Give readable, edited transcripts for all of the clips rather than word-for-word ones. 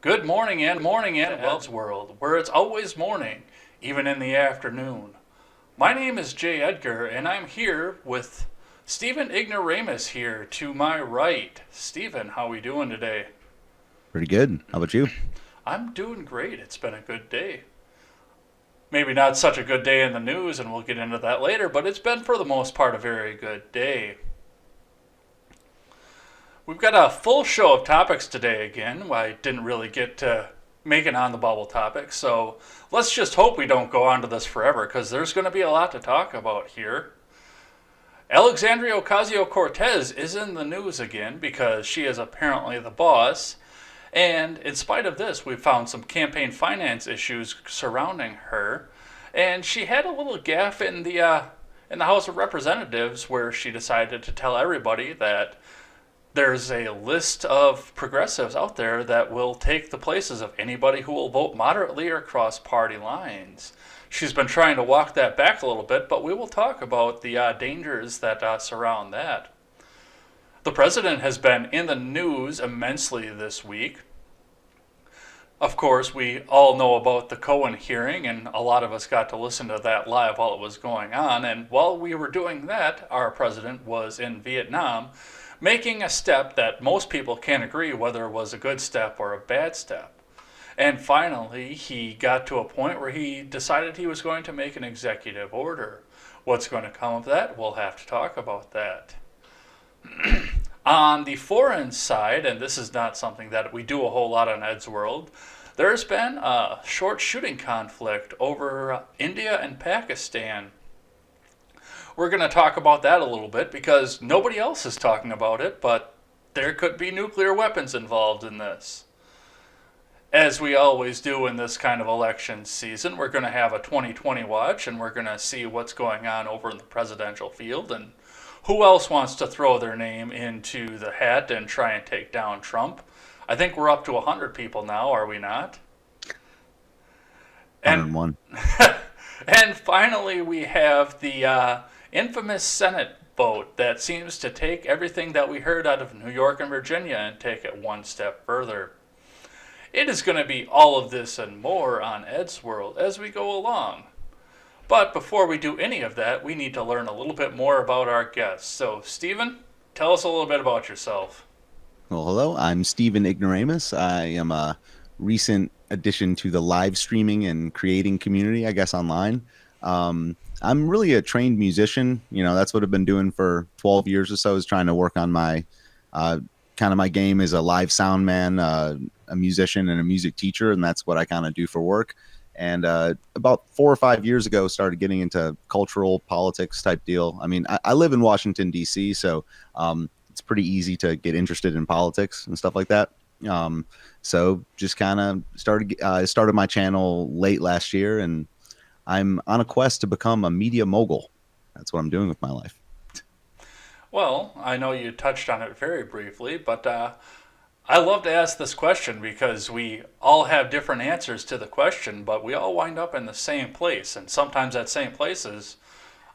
Good morning and Ed's world, where it's always morning, even in the afternoon. My name is Jay Edgar, and I'm here with StephenIgnoramus here to my right. Stephen, how we doing today? Pretty good. How about you? I'm doing great. It's been a good day. Maybe not such a good day in the news, and we'll get into that later, but it's been for the most part a very good day. We've got a full show of topics today again. I didn't really get to make it on the bubble topic, so let's just hope we don't go on to this forever because there's going to be a lot to talk about here. Alexandria Ocasio Cortez is in the news again because she is apparently the boss. And in spite of this, we found some campaign finance issues surrounding her. And she had a little gaffe in the House of Representatives where she decided to tell everybody that there's a list of progressives out there that will take the places of anybody who will vote moderately or cross party lines. She's been trying to walk that back a little bit, but we will talk about the dangers that surround that. The president has been in the news immensely this week. Of course, we all know about the Cohen hearing, and a lot of us got to listen to that live while it was going on. And while we were doing that, our president was in Vietnam making a step that most people can't agree whether it was a good step or a bad step. And finally, he got to a point where he decided he was going to make an executive order. What's going to come of that? We'll have to talk about that. On the foreign side, and this is not something that we do a whole lot on Ed's World, there's been a short shooting conflict over India and Pakistan. We're going to talk about that a little bit because nobody else is talking about it, but there could be nuclear weapons involved in this. As we always do in this kind of election season, we're going to have a 2020 watch and we're going to see what's going on over in the presidential field and who else wants to throw their name into the hat and try and take down Trump. I think we're up to 100 people now, are we not? And 101. and finally, we have the infamous Senate vote that seems to take everything that we heard out of New York and Virginia and take it one step further. It is going to be all of this and more on Ed's World as we go along. But before we do any of that, we need to learn a little bit more about our guests. So, Stephen, tell us a little bit about yourself. Well, hello. I'm Stephen Ignoramus. I am a recent addition to the live streaming and creating community, I guess, online. I'm really a trained musician. That's what I've been doing for 12 years or so, is trying to work on my kind of my game as a live sound man, a musician and a music teacher. And that's what I kind of do for work. And about 4 or 5 years ago, started getting into cultural politics type deal. I mean, I live in Washington, D.C., so it's pretty easy to get interested in politics and stuff like that. So just kind of started my channel late last year, and I'm on a quest to become a media mogul. That's what I'm doing with my life. Well, I know you touched on it very briefly, but I love to ask this question because we all have different answers to the question, but we all wind up in the same place, and sometimes that same place is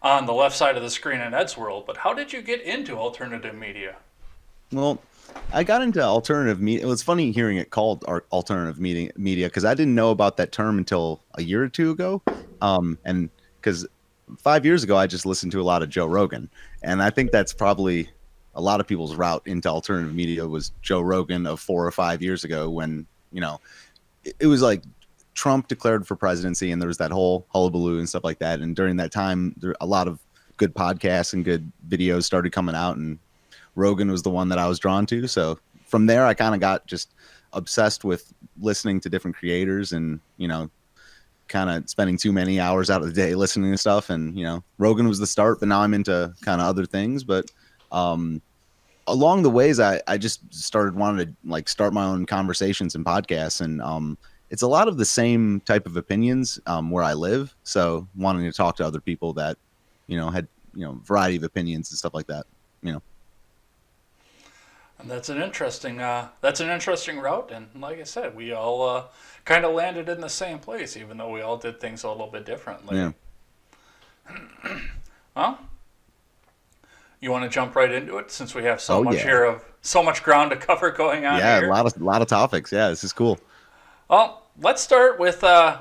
on the left side of the screen in Ed's World. But how did you get into alternative media? Well, I got into alternative media. It was funny hearing it called alternative media because I didn't know about that term until a year or two ago. And because 5 years ago, I just listened to a lot of Joe Rogan. And I think that's probably a lot of people's route into alternative media was Joe Rogan of 4 or 5 years ago when, it was like Trump declared for presidency and there was that whole hullabaloo and stuff like that. And during that time, a lot of good podcasts and good videos started coming out, and Rogan was the one that I was drawn to. So from there, I kind of got just obsessed with listening to different creators and, kind of spending too many hours out of the day listening to stuff. And, Rogan was the start, but now I'm into kind of other things. But along the ways, I just started wanting to like start my own conversations and podcasts. And it's a lot of the same type of opinions where I live. So wanting to talk to other people that, had, variety of opinions and stuff like that, And that's an interesting route. And like I said, we all kind of landed in the same place, even though we all did things a little bit differently. Yeah. Well, you want to jump right into it since we have Oh yeah. so much ground to cover going on Yeah. here. A lot of topics. Yeah. This is cool. Well, let's start with the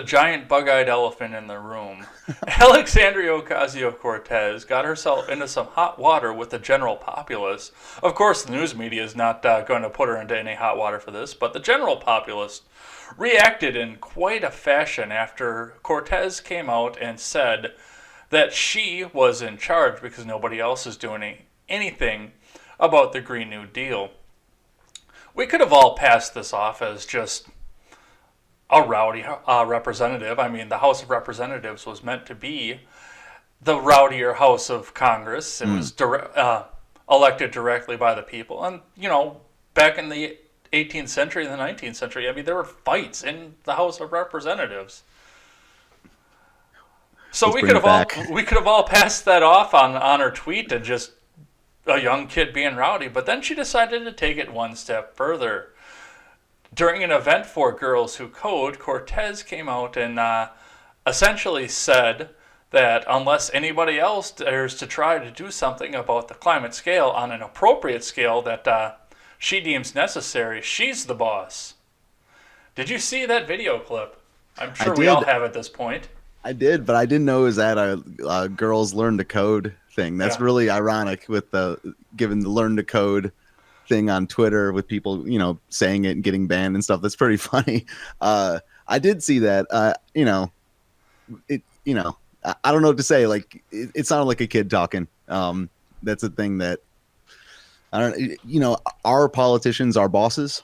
giant bug-eyed elephant in the room. Alexandria Ocasio-Cortez got herself into some hot water with the general populace. Of course, the news media is not going to put her into any hot water for this, but the general populace reacted in quite a fashion after Cortez came out and said that she was in charge because nobody else is doing anything about the Green New Deal. We could have all passed this off as just a rowdy representative. I mean, the House of Representatives was meant to be the rowdier House of Congress. It was elected directly by the people. And, back in the 18th century and the 19th century, I mean, there were fights in the House of Representatives. So we could have all passed that off on her tweet and just a young kid being rowdy. But then she decided to take it one step further. During an event for Girls Who Code, Cortez came out and essentially said that unless anybody else dares to try to do something about the climate scale on an appropriate scale that she deems necessary, she's the boss. Did you see that video clip? I'm sure we all have at this point. I did, but I didn't know it was that a girls learn to code thing. That's really ironic with given the learn to code thing on Twitter with people, saying it and getting banned and stuff. That's pretty funny. I did see that. I don't know what to say. Like it sounded like a kid talking. That's a thing that I don't. Our politicians are bosses.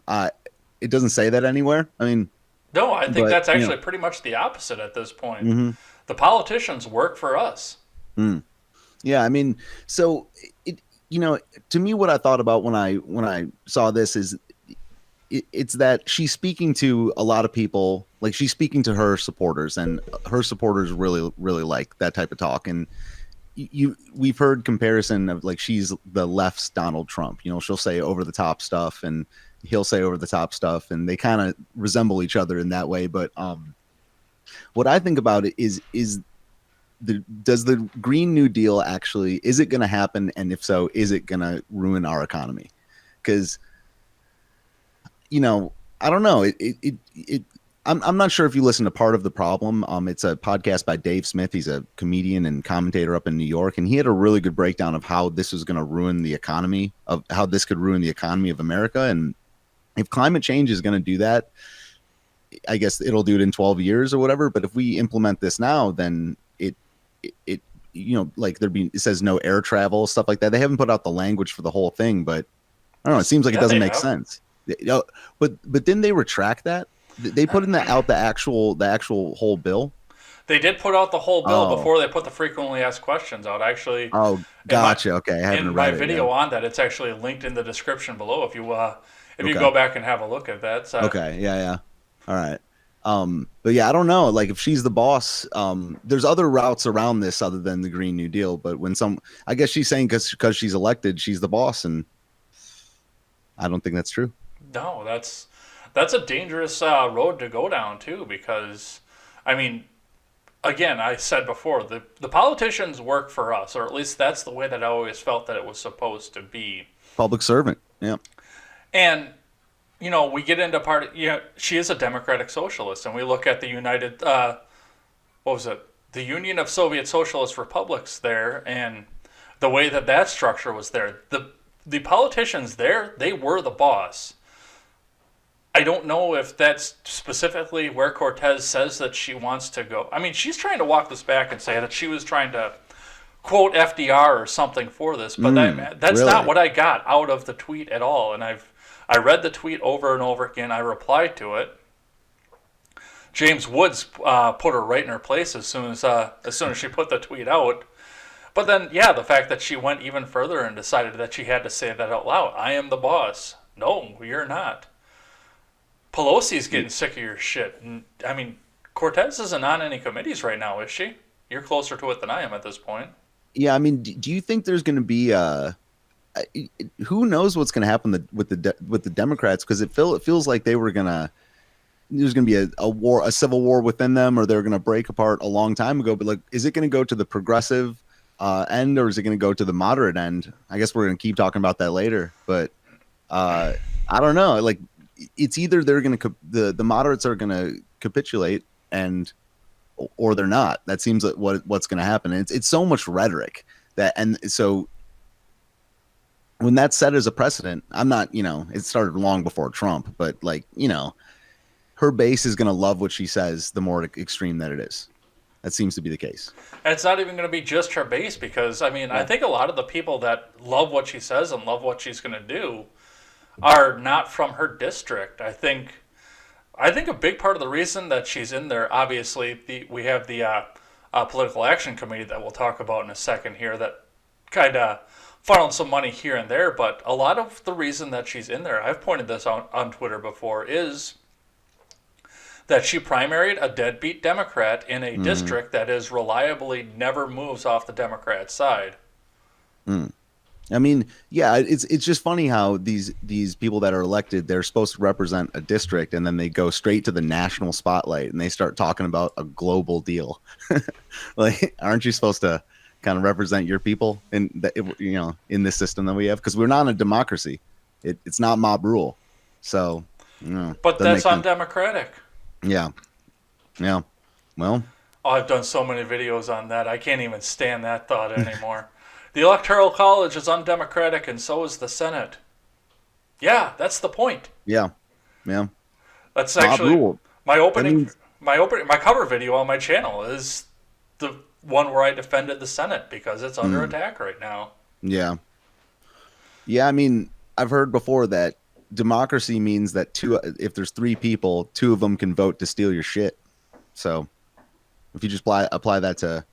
It doesn't say that anywhere. I mean, no, I think that's actually pretty much the opposite at this point. Mm-hmm. The politicians work for us. Mm. Yeah, I mean, so to me, what I thought about when I saw this is it's that she's speaking to a lot of people, like she's speaking to her supporters, and her supporters really, really like that type of talk. And we've heard comparison of like she's the left's Donald Trump. She'll say over the top stuff, and he'll say over the top stuff, and they kind of resemble each other in that way. But what I think about it is does the Green New Deal actually, is it going to happen? And if so, is it going to ruin our economy? Because, I don't know. I'm not sure if you listen to Part of the Problem. It's a podcast by Dave Smith. He's a comedian and commentator up in New York. And he had a really good breakdown of how this was going to ruin the economy, of how this could ruin the economy of America. And if climate change is going to do that, I guess it'll do it in 12 years or whatever. But if we implement this now, then it it says no air travel, stuff like that. They haven't put out the language for the whole thing, but I don't know. It seems like it doesn't make sense. But didn't they retract that? They put in the actual whole bill. They did put out the whole bill before they put the frequently asked questions out. Actually. Oh, gotcha. Okay, I haven't read it. In my video on that, it's actually linked in the description below. If you go back and have a look at that. Okay. Yeah. All right. But yeah, I don't know. Like if she's the boss, there's other routes around this other than the Green New Deal. But I guess she's saying because she's elected, she's the boss, and I don't think that's true. No, that's a dangerous road to go down too. Because, I mean, again, I said before, the politicians work for us, or at least that's the way that I always felt that it was supposed to be. Public servant. Yeah. And we get into she is a democratic socialist, and we look at the the Union of Soviet Socialist Republics there, and the way that structure was there. The politicians there, they were the boss. I don't know if that's specifically where Cortez says that she wants to go. I mean, she's trying to walk this back and say that she was trying to quote FDR or something for this, but that's really not what I got out of the tweet at all. And I read the tweet over and over again. I replied to it. James Woods put her right in her place as soon as she put the tweet out. But then, the fact that she went even further and decided that she had to say that out loud. I am the boss. No, you're not. Pelosi's getting sick of your shit. And, I mean, Cortez isn't on any committees right now, is she? You're closer to it than I am at this point. Yeah, I mean, do you think there's going to be who knows what's going to happen with the Democrats? Because it feels like there's going to be a civil war within them, or they're going to break apart a long time ago. But like, is it going to go to the progressive end, or is it going to go to the moderate end? I guess we're going to keep talking about that later. But I don't know. Like, it's either they're going to the moderates are going to capitulate and or they're not. That seems like what's going to happen. And it's so much rhetoric that, and so when that's set as a precedent, I'm not, it started long before Trump, but like, her base is going to love what she says the more extreme that it is. That seems to be the case. And it's not even going to be just her base because, I mean, I think a lot of the people that love what she says and love what she's going to do are not from her district. I think a big part of the reason that she's in there, obviously, we have the political action committee that we'll talk about in a second here that kind of funneled some money here and there. But a lot of the reason that she's in there, I've pointed this out on Twitter before, is that she primaried a deadbeat Democrat in a district that is reliably never moves off the Democrat side. I mean, yeah, it's just funny how these people that are elected, they're supposed to represent a district, and then they go straight to the national spotlight and they start talking about a global deal. Like, aren't you supposed to kind of represent your people in in this system that we have? Because we're not a democracy. It's not mob rule. So, but that's undemocratic. Yeah. Yeah. Well, I've done so many videos on that. I can't even stand that thought anymore. The Electoral College is undemocratic, and so is the Senate. Yeah, that's the point. Yeah. Yeah. That's actually my cover video on my channel is the one where I defended the Senate because it's under attack right now. Yeah. Yeah, I mean, I've heard before that democracy means that if there's 3 people, 2 of them can vote to steal your shit. So if you just apply that to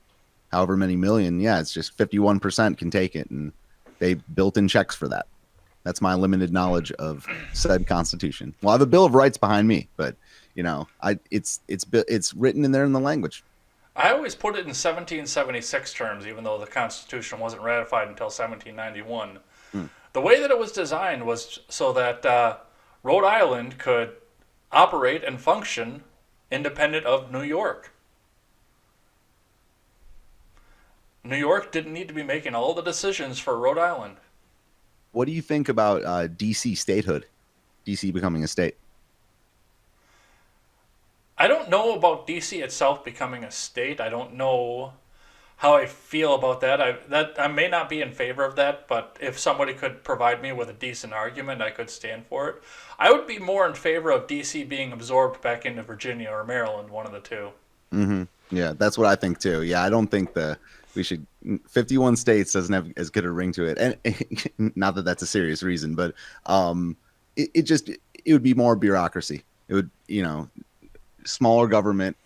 however many million, yeah, it's just 51% can take it, and they built in checks for that. That's my limited knowledge of said Constitution. Well, I have a Bill of Rights behind me, but it's written in there in the language. I always put it in 1776 terms, even though the Constitution wasn't ratified until 1791. The way that it was designed was so that Rhode Island could operate and function independent of New York. New York didn't need to be making all the decisions for Rhode Island. What do you think about D.C. statehood? D.C. becoming a state? I don't know about D.C. itself becoming a state. I don't know how I feel about that. I may not be in favor of that, but if somebody could provide me with a decent argument, I could stand for it. I would be more in favor of D.C. being absorbed back into Virginia or Maryland, one of the two. Mm-hmm. Yeah, that's what I think too. Yeah, I don't think we should. 51 states doesn't have as good a ring to it, and not that that's a serious reason, but it would be more bureaucracy. It would, smaller government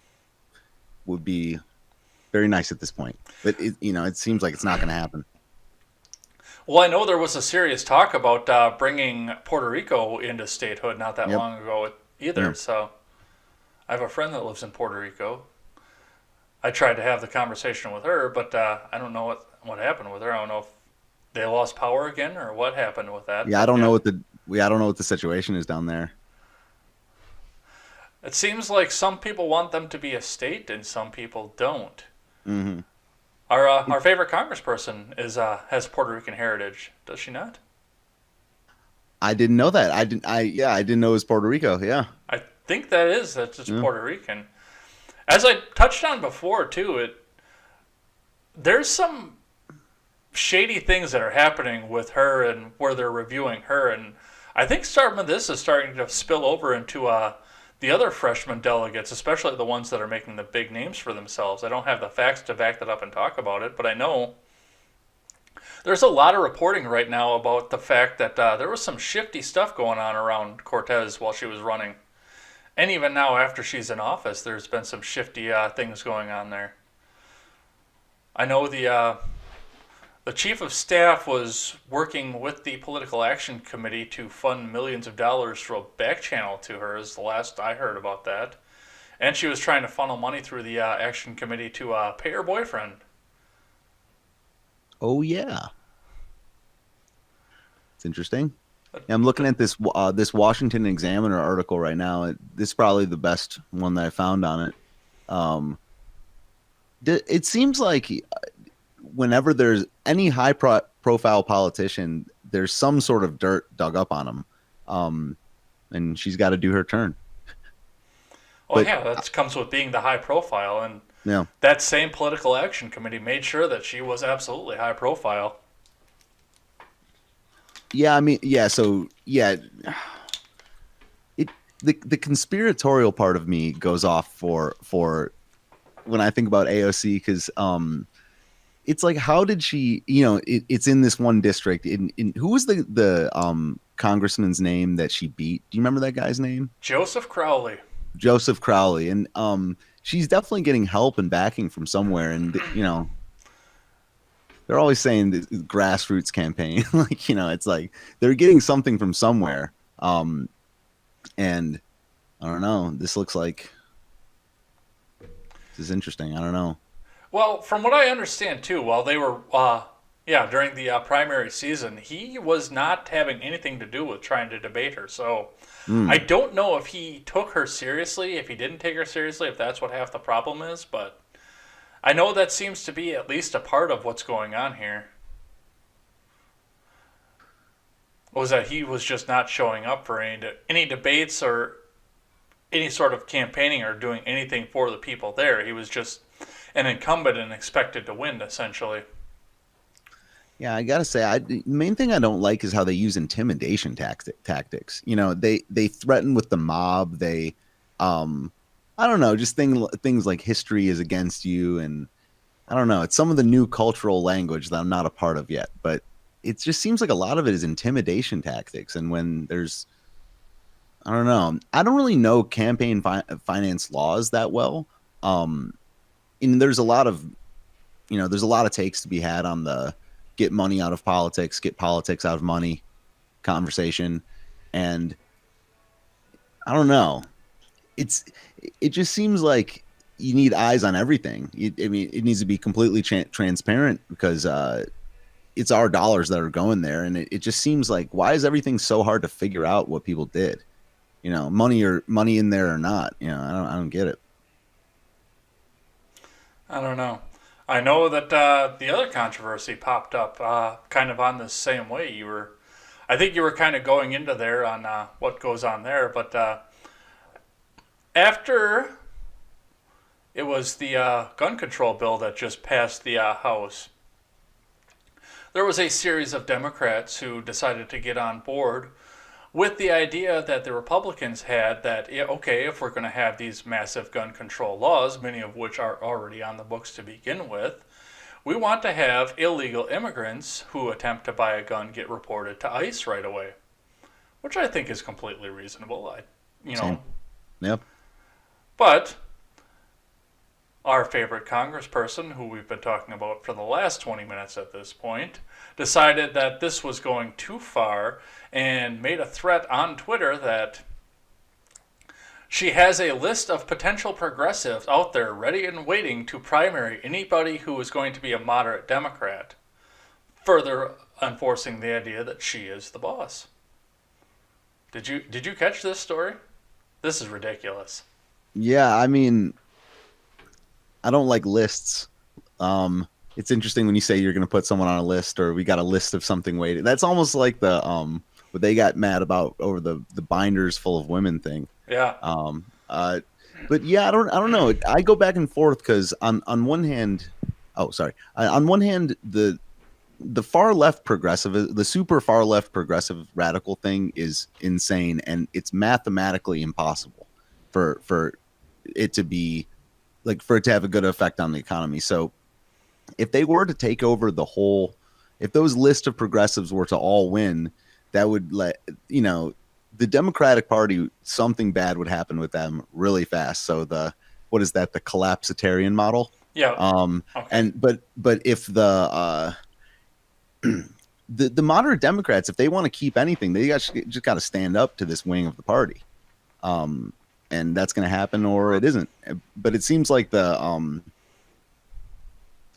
would be very nice at this point, but it seems like it's not going to happen. Well, I know there was a serious talk about bringing Puerto Rico into statehood not that long ago either. Yep. So I have a friend that lives in Puerto Rico. I tried to have the conversation with her, but I don't know what happened with her. I don't know if they lost power again or what happened with that. Yeah, I don't know what the situation is down there. It seems like some people want them to be a state and some people don't. Mm-hmm. Our favorite congressperson has Puerto Rican heritage, does she not? I didn't know that. I didn't know it was Puerto Rico. Yeah, I think that's just Puerto Rican. As I touched on before too, there's some shady things that are happening with her and where they're reviewing her, and I think some of this is starting to spill over into the other freshman delegates, especially the ones that are making the big names for themselves. I don't have the facts to back that up and talk about it, but I know there's a lot of reporting right now about the fact that there was some shifty stuff going on around Cortez while she was running. And even now after she's in office, there's been some shifty things going on there. I know the chief of staff was working with the political action committee to fund millions of dollars through a back channel to her, is the last I heard about that. And she was trying to funnel money through the action committee to pay her boyfriend. Oh, yeah. It's interesting. I'm looking at this Washington Examiner article right now. This is probably the best one that I found on it. It seems like whenever there's any high-profile politician, there's some sort of dirt dug up on them. and she's got to do her turn. Well, But yeah, that comes with being the high profile, and you know, that same political action committee made sure that she was absolutely high profile. yeah, I mean, yeah. So yeah, it the conspiratorial part of me goes off for when I think about AOC because it's like how did she it's in this one district in who was the congressman's name that she beat? Do you remember that guy's name? Joseph Crowley. Joseph Crowley, and she's definitely getting help and backing from somewhere, and they're always saying the grassroots campaign, like it's like they're getting something from somewhere, and I don't know. This looks like this is interesting. I don't know. Well, from what I understand too, while they were, yeah, during the primary season, he was not having anything to do with trying to debate her. So I Mm. don't know if he took her seriously, if he didn't take her seriously, if that's what half the problem is. But I know that seems to be at least a part of what's going on here. Was that he was just not showing up for any debates or any sort of campaigning or doing anything for the people there. He was just an incumbent and expected to win, essentially. Yeah, I gotta say, the main thing I don't like is how they use intimidation tactics. They threaten with the mob. Um, I don't know, just things like history is against you, and I don't know. It's some of the new cultural language that I'm not a part of yet, but it just seems like a lot of it is intimidation tactics. And when there's, I don't know, I don't really know campaign finance laws that well. Um, and there's a lot of takes to be had on the get money out of politics, get politics out of money conversation. And I don't know. It's it just seems like you need eyes on everything. I mean, it needs to be completely transparent because it's our dollars that are going there, and it just seems like why is everything so hard to figure out what people did? Money in there or not? I don't get it. I don't know. I know that the other controversy popped up kind of on the same way. I think you were kind of going into there on what goes on there, but after it was the gun control bill that just passed the House, there was a series of Democrats who decided to get on board with the idea that the Republicans had that, okay, if we're going to have these massive gun control laws, many of which are already on the books to begin with, we want to have illegal immigrants who attempt to buy a gun get reported to ICE right away, which I think is completely reasonable. You Same. know, Yep. but our favorite congressperson, who we've been talking about for the last 20 minutes at this point, decided that this was going too far and made a threat on Twitter that she has a list of potential progressives out there ready and waiting to primary anybody who is going to be a moderate Democrat, further enforcing the idea that she is the boss. Did you catch this story? This is ridiculous. Yeah. I mean, I don't like lists. It's interesting when you say you're going to put someone on a list or we got a list of something waiting. That's almost like the what they got mad about over the binders full of women thing. Yeah. Um, uh, but yeah, I don't know. I go back and forth because on one hand, oh sorry, on one hand the far left progressive, the super far left progressive radical thing is insane, and it's mathematically impossible for it to be like for it to have a good effect on the economy. So if they were to take over if those list of progressives were to all win, that would the Democratic Party, something bad would happen with them really fast. So what is that? The collapsitarian model. Yeah. Okay. And but if the moderate Democrats, if they want to keep anything, they just got to stand up to this wing of the party. And that's going to happen or it isn't. But it seems like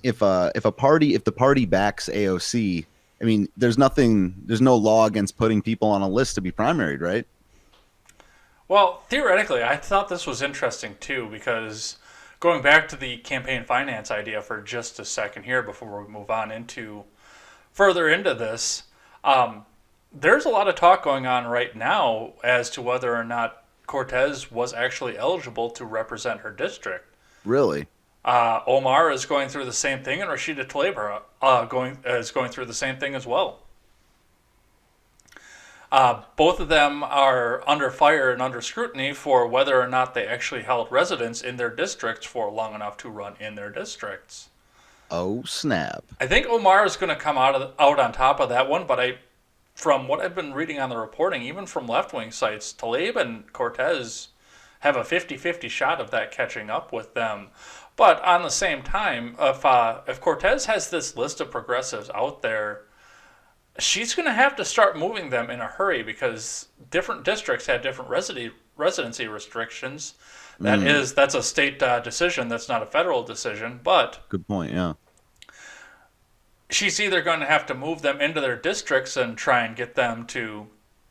if the party backs AOC, I mean, there's no law against putting people on a list to be primaried, right? Well, theoretically, I thought this was interesting too because going back to the campaign finance idea for just a second here before we move on into further into this, there's a lot of talk going on right now as to whether or not Cortez was actually eligible to represent her district. Really? Omar is going through the same thing, and Rashida Tlaib is going through the same thing as well. Both of them are under fire and under scrutiny for whether or not they actually held residence in their districts for long enough to run in their districts. Oh, snap. I think Omar is going to come out on top of that one, but from what I've been reading on the reporting, even from left wing sites, Tlaib and Cortez have a 50-50 shot of that catching up with them. But on the same time, if Cortez has this list of progressives out there, she's going to have to start moving them in a hurry because different districts have different residency restrictions. That's a state decision. That's not a federal decision. But Good point. Yeah. she's either going to have to move them into their districts and try and get them to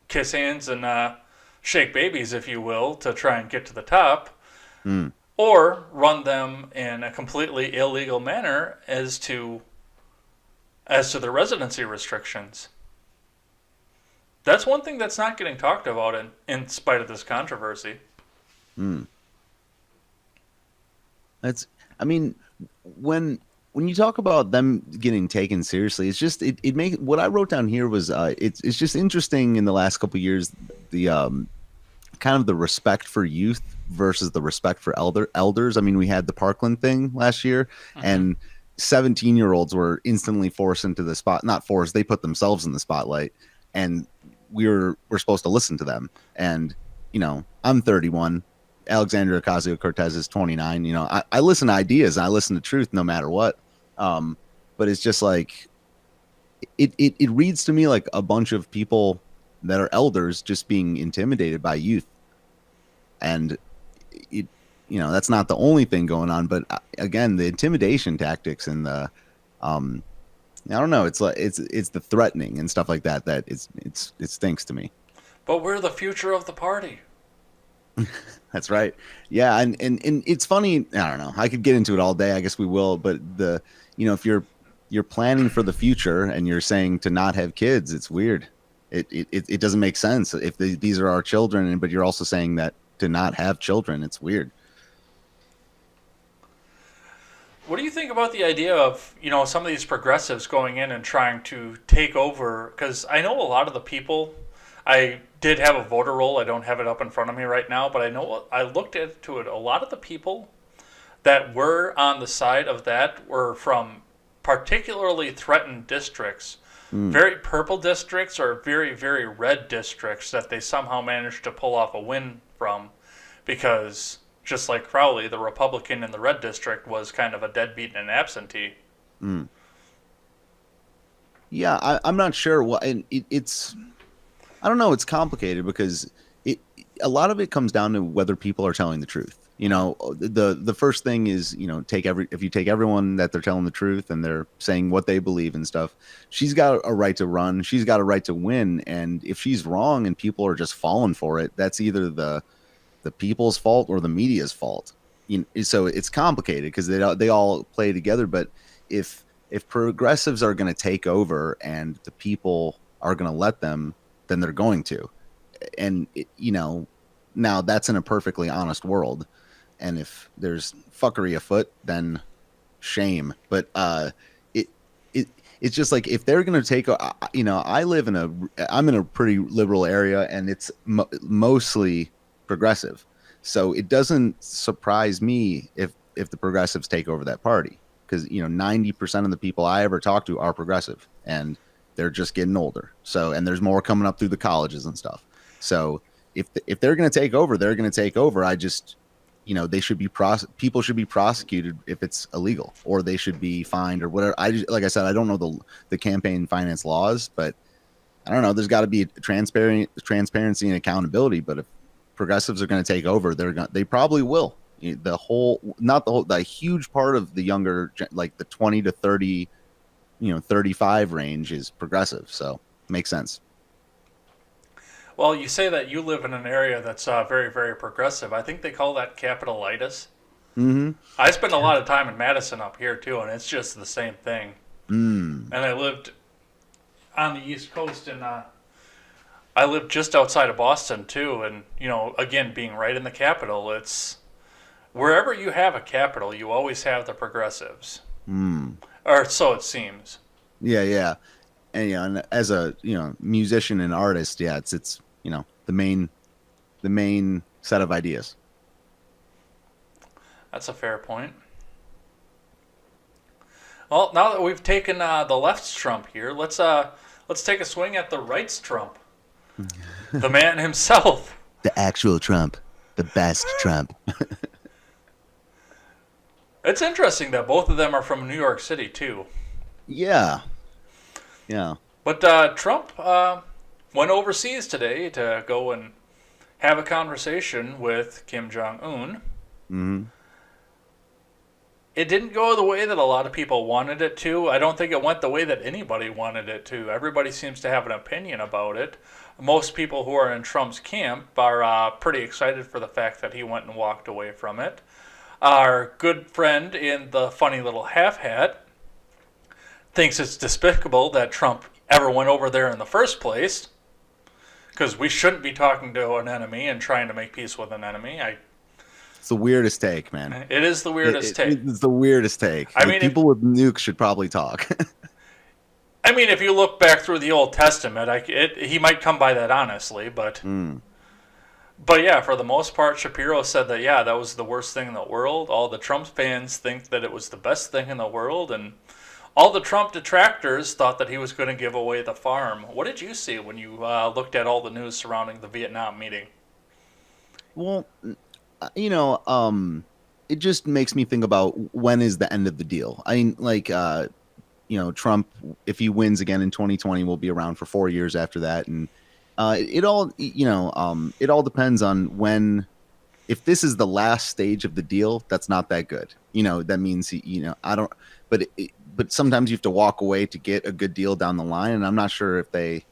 kiss hands and shake babies, if you will, to try and get to the top, or run them in a completely illegal manner as to the residency restrictions. That's one thing that's not getting talked about in spite of this controversy. That's. I mean, when when you talk about them getting taken seriously, it's just it makes what I wrote down here was it's just interesting in the last couple of years the kind of the respect for youth versus the respect for elders. I mean, we had the Parkland thing last year, and 17-year-olds were instantly forced into the spot. Not forced; they put themselves in the spotlight, and we're supposed to listen to them. And you know, I'm 31. Alexandria Ocasio-Cortez is 29. You know, I listen to ideas. I listen to truth, no matter what. But it's just like it reads to me like a bunch of people that are elders just being intimidated by youth, and it, you know, that's not the only thing going on. But again, the intimidation tactics and the I don't know. It's like it's the threatening and stuff like that that it stinks to me. But we're the future of the party. That's right. Yeah, and it's funny. I don't know. I could get into it all day. I guess we will. But if you're planning for the future and you're saying to not have kids, it's weird. It doesn't make sense. If these are our children, but you're also saying that to not have children, it's weird. What do you think about the idea of, some of these progressives going in and trying to take over? Because I know a lot of the people, I did have a voter roll. I don't have it up in front of me right now, but I know I looked into it. A lot of the people that were on the side of that were from particularly threatened districts, very purple districts or very, very red districts that they somehow managed to pull off a win from because just like Crowley, the Republican in the red district was kind of a deadbeat and an absentee. Yeah, I'm not sure what, and it's I don't know. It's complicated because a lot of it comes down to whether people are telling the truth. The first thing is, if you take everyone that they're telling the truth and they're saying what they believe and stuff, she's got a right to run. She's got a right to win. And if she's wrong and people are just falling for it, that's either the people's fault or the media's fault. So it's complicated because they all play together. But if progressives are going to take over and the people are going to let them, then they're going to. And now that's in a perfectly honest world. And if there's fuckery afoot, then shame. But it's just like if they're going to take, I'm in a pretty liberal area, and it's mostly progressive. So it doesn't surprise me if the progressives take over that party, because 90% of the people I ever talk to are progressive, and they're just getting older. So, and there's more coming up through the colleges and stuff. So if they're going to take over, they're going to take over. I just, they should be people should be prosecuted if it's illegal, or they should be fined or whatever. Like I said, I don't know the campaign finance laws, but I don't know. There's got to be transparency and accountability. But if progressives are going to take over, they probably will. The huge part of the younger, like the 20 to 30, 35 range is progressive. So makes sense. Well, you say that you live in an area that's very, very progressive. I think they call that capitalitis. Mm-hmm. I spend a lot of time in Madison up here, too, and it's just the same thing. And I lived on the East Coast in I live just outside of Boston too, and again, being right in the capital, it's wherever you have a capital, you always have the progressives, Hmm. or so it seems. Yeah, yeah. And and as a musician and artist, yeah, it's the main set of ideas. That's a fair point. Well, now that we've taken the left's Trump here, let's take a swing at the right's Trump, the man himself. The actual Trump, the best Trump. It's interesting that both of them are from New York City too. Yeah, yeah. But Trump went overseas today to go and have a conversation with Kim Jong Un. Hmm. It didn't go the way that a lot of people wanted it to. I don't think it went the way that anybody wanted it to. Everybody seems to have an opinion about it. Most people who are in Trump's camp are pretty excited for the fact that he went and walked away from it. Our good friend in the funny little half hat thinks it's despicable that Trump ever went over there in the first place, because we shouldn't be talking to an enemy and trying to make peace with an enemy. It's the weirdest take, man. It is the weirdest take. It's the weirdest take. I mean, people with nukes should probably talk. if you look back through the Old Testament, he might come by that honestly, but Mm. but yeah, for the most part, Shapiro said that that was the worst thing in the world. All the Trump fans think that it was the best thing in the world, and all the Trump detractors thought that he was going to give away the farm. What did you see when you looked at all the news surrounding the Vietnam meeting? Well, it just makes me think about when is the end of the deal. I mean, like, Trump, if he wins again in 2020, will be around for 4 years after that, and it all depends on when. If this is the last stage of the deal, that's not that good. That means I don't. But sometimes you have to walk away to get a good deal down the line, and I'm not sure if they,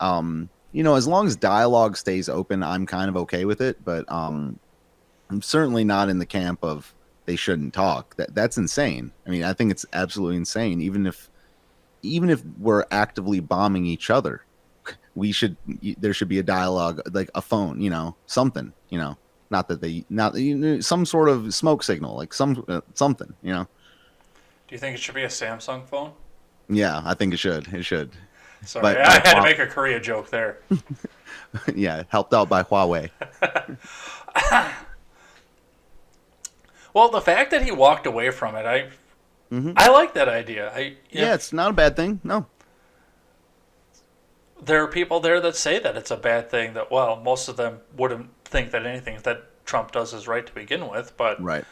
as long as dialogue stays open, I'm kind of okay with it. But I'm certainly not in the camp of they shouldn't talk. That's insane. I mean, I think it's absolutely insane. Even if we're actively bombing each other, there should be a dialogue, like a phone, something, not that some sort of smoke signal, like something. Do you think it should be a Samsung phone? Yeah, I think it should. Sorry, But I had to make a Korea joke there. yeah, helped out by Huawei. Well, the fact that he walked away from it, Hmm. I like that idea. Yeah, it's not a bad thing. No. There are people there that say that it's a bad thing. That most of them wouldn't think that anything that Trump does is right to begin with. But Right.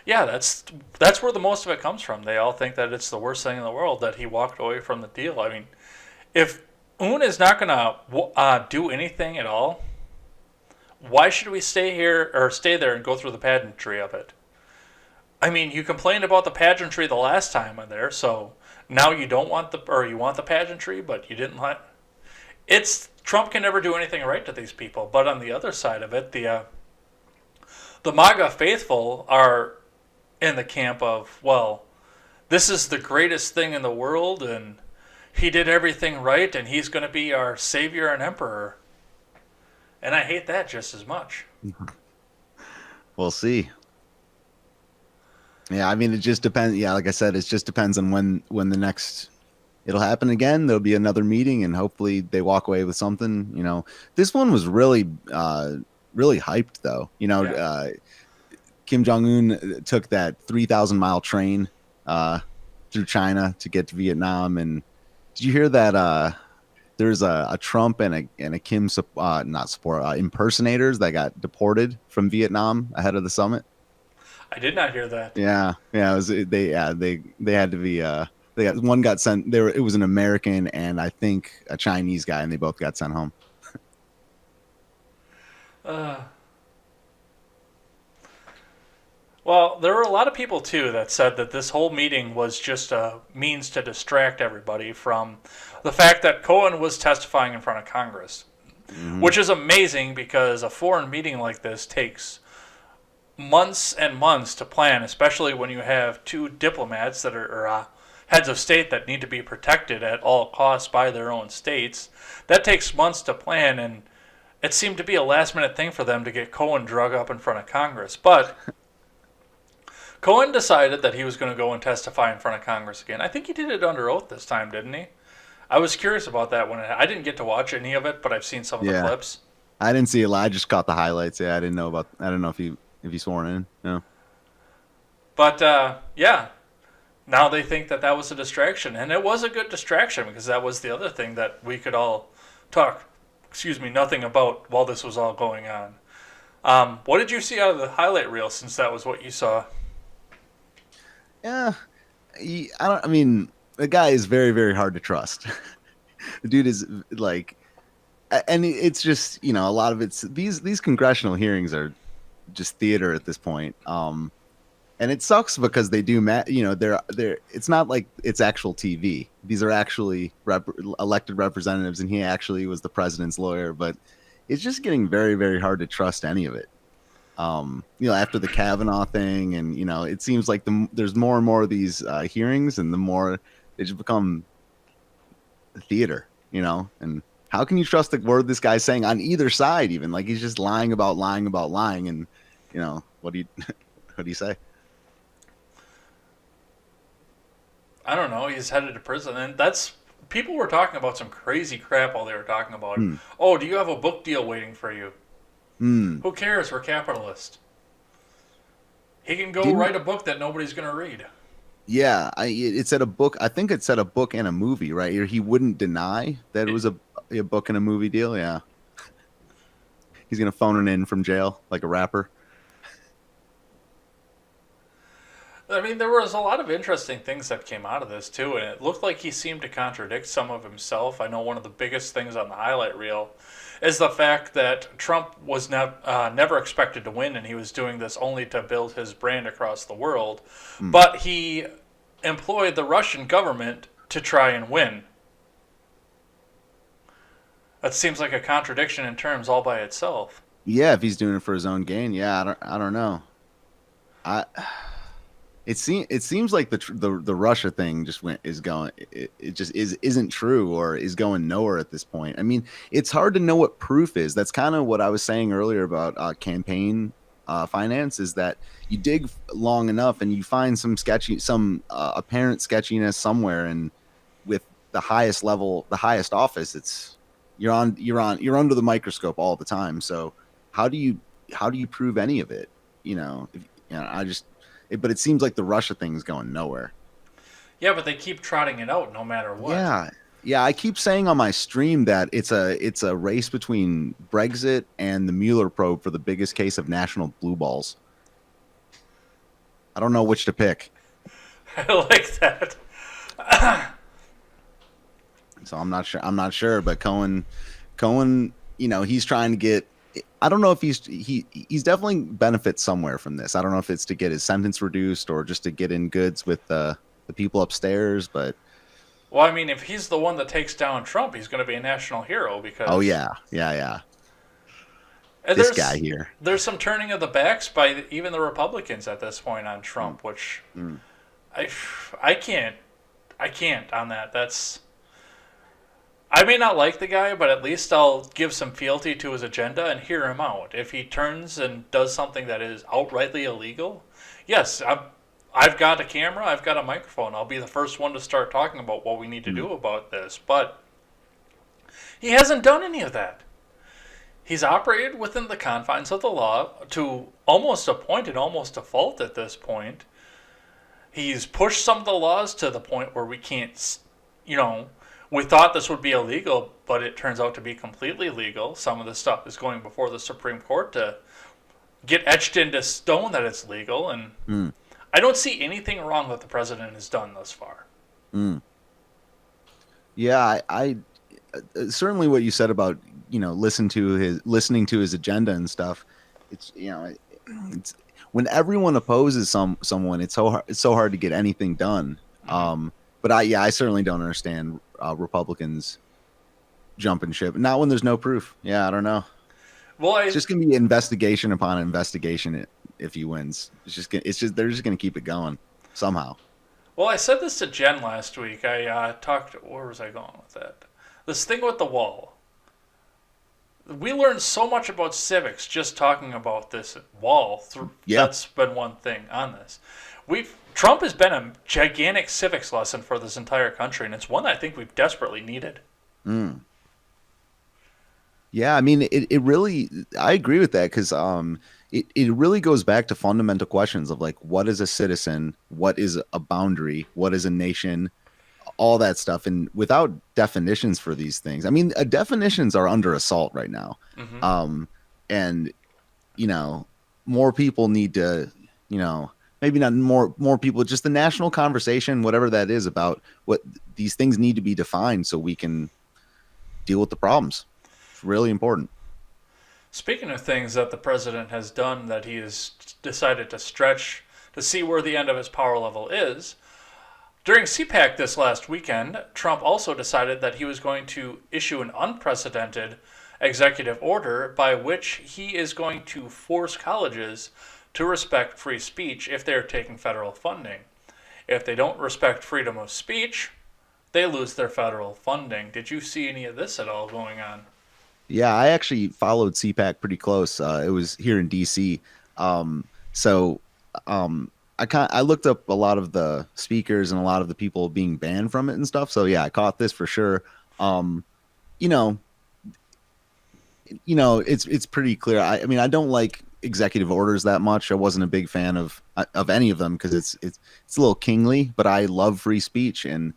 yeah, that's where the most of it comes from. They all think that it's the worst thing in the world that he walked away from the deal. I mean, if Un is not going to do anything at all, why should we stay here or stay there and go through the pageantry of it? I mean, you complained about the pageantry the last time I'm there, so now you don't want you want the pageantry, but you didn't let. Trump can never do anything right to these people. But on the other side of it, the MAGA faithful are in the camp of, this is the greatest thing in the world, and he did everything right, and he's going to be our savior and emperor. And I hate that just as much. We'll see. Yeah, I mean, it just depends. Yeah, like I said, it just depends on when the next. It'll happen again. There'll be another meeting, and hopefully they walk away with something. This one was really, really hyped, though. Yeah. Kim Jong Un took that 3,000-mile train through China to get to Vietnam, and did you hear that? There's a Trump and a Kim not support impersonators that got deported from Vietnam ahead of the summit. I did not hear that. Yeah, yeah. They had to be. One got sent. It was an American and I think a Chinese guy, and they both got sent home. Well, there were a lot of people, too, that said that this whole meeting was just a means to distract everybody from the fact that Cohen was testifying in front of Congress, which is amazing because a foreign meeting like this takes months and months to plan, especially when you have two diplomats that heads of state that need to be protected at all costs by their own states. That takes months to plan, and it seemed to be a last minute thing for them to get Cohen drug up in front of Congress. But Cohen decided that he was going to go and testify in front of Congress again. I think he did it under oath this time, didn't he? I was curious about that I didn't get to watch any of it, but I've seen some of the Yeah. clips. I didn't see it. I just caught the highlights. Yeah, I didn't know about. I don't know if he sworn in. No. But yeah, now they think that that was a distraction, and it was a good distraction because that was the other thing that we could all talk, nothing about while this was all going on. What did you see out of the highlight reel, since that was what you saw? Yeah. I don't. I mean, the guy is very, very hard to trust. The dude is like, and it's just a lot of these congressional hearings are just theater at this point. And it sucks because they do, they're. It's not like it's actual TV. These are actually elected representatives, and he actually was the president's lawyer. But it's just getting very, very hard to trust any of it. After the Kavanaugh thing, and it seems like there's more and more of these hearings, and the more they just become theater. And how can you trust the word this guy's saying on either side? Even like he's just lying about lying about lying, and what do you what do you say? I don't know. He's headed to prison, and people were talking about some crazy crap while they were talking about it. Oh, do you have a book deal waiting for you? Who cares? We're capitalists. He can go write a book that nobody's going to read. Yeah, it said a book. I think it said a book and a movie, right? Or he wouldn't deny that it was a book and a movie deal. Yeah, he's gonna phone it in from jail like a rapper. I mean, there was a lot of interesting things that came out of this too, and it looked like he seemed to contradict some of himself. I know one of the biggest things on the highlight reel is the fact that Trump was never expected to win, and he was doing this only to build his brand across the world. But he employed the Russian government to try and win. That seems like a contradiction in terms all by itself. Yeah, if he's doing it for his own gain, yeah, I don't know. It seems like the Russia thing just isn't true, or is going nowhere at this point. I mean, it's hard to know what proof is. That's kind of what I was saying earlier about campaign finance, is that you dig long enough and you find some apparent sketchiness somewhere, and with the highest level, the highest office, you're under the microscope all the time. So how do you prove any of it? But it seems like the Russia thing's going nowhere. Yeah, but they keep trotting it out no matter what. Yeah. I keep saying on my stream that it's a race between Brexit and the Mueller probe for the biggest case of national blue balls. I don't know which to pick. I like that. So I'm not sure, but Cohen, he's trying to get. I don't know if he's definitely benefits somewhere from this. I don't know if it's to get his sentence reduced or just to get in goods with the people upstairs. But well, I mean, if he's the one that takes down Trump, he's going to be a national hero because. Oh yeah. And this guy here. There's some turning of the backs by even the Republicans at this point on Trump, which I can't on that. I may not like the guy, but at least I'll give some fealty to his agenda and hear him out. If he turns and does something that is outrightly illegal, yes, I've got a camera, I've got a microphone. I'll be the first one to start talking about what we need to do about this. But he hasn't done any of that. He's operated within the confines of the law to almost a point and almost a fault at this point. He's pushed some of the laws to the point where we can't, we thought this would be illegal, but it turns out to be completely legal. Some of the stuff is going before the Supreme Court to get etched into stone that it's legal. And I don't see anything wrong that the president has done thus far. Yeah, I certainly what you said about listening to his agenda and stuff. It's when everyone opposes someone, it's so hard to get anything done. But I certainly don't understand Republicans jumping ship. Not when there's no proof. Yeah, I don't know. Well, it's just gonna be investigation upon investigation if he wins. They're just gonna keep it going somehow. Well, I said this to Jen last week. I talked. Where was I going with that? This thing with the wall. We learned so much about civics just talking about this wall. Yeah. That's been one thing on this. We've Trump has been a gigantic civics lesson for this entire country, and it's one that I think we've desperately needed. Mm. Yeah, I mean, it really, I agree with that because it really goes back to fundamental questions of like, what is a citizen? What is a boundary? What is a nation? All that stuff. And without definitions for these things, I mean, definitions are under assault right now. Hmm. Um, and, you know, more people need to, you know, maybe not more people, just the national conversation, whatever that is about what these things need to be defined so we can deal with the problems. It's really important. Speaking of things that the president has done that he has decided to stretch to see where the end of his power level is, during CPAC this last weekend, Trump also decided that he was going to issue an unprecedented executive order by which he is going to force colleges to respect free speech if they're taking federal funding. If they don't respect freedom of speech, they lose their federal funding. Did you see any of this at all going on? Yeah, I actually followed CPAC pretty close. It was here in DC. So I looked up a lot of the speakers and a lot of the people being banned from it and stuff. So yeah, I caught this for sure. Um, you know, it's pretty clear. I mean, I don't like executive orders that much. I wasn't a big fan of any of them because it's a little kingly. But I love free speech, and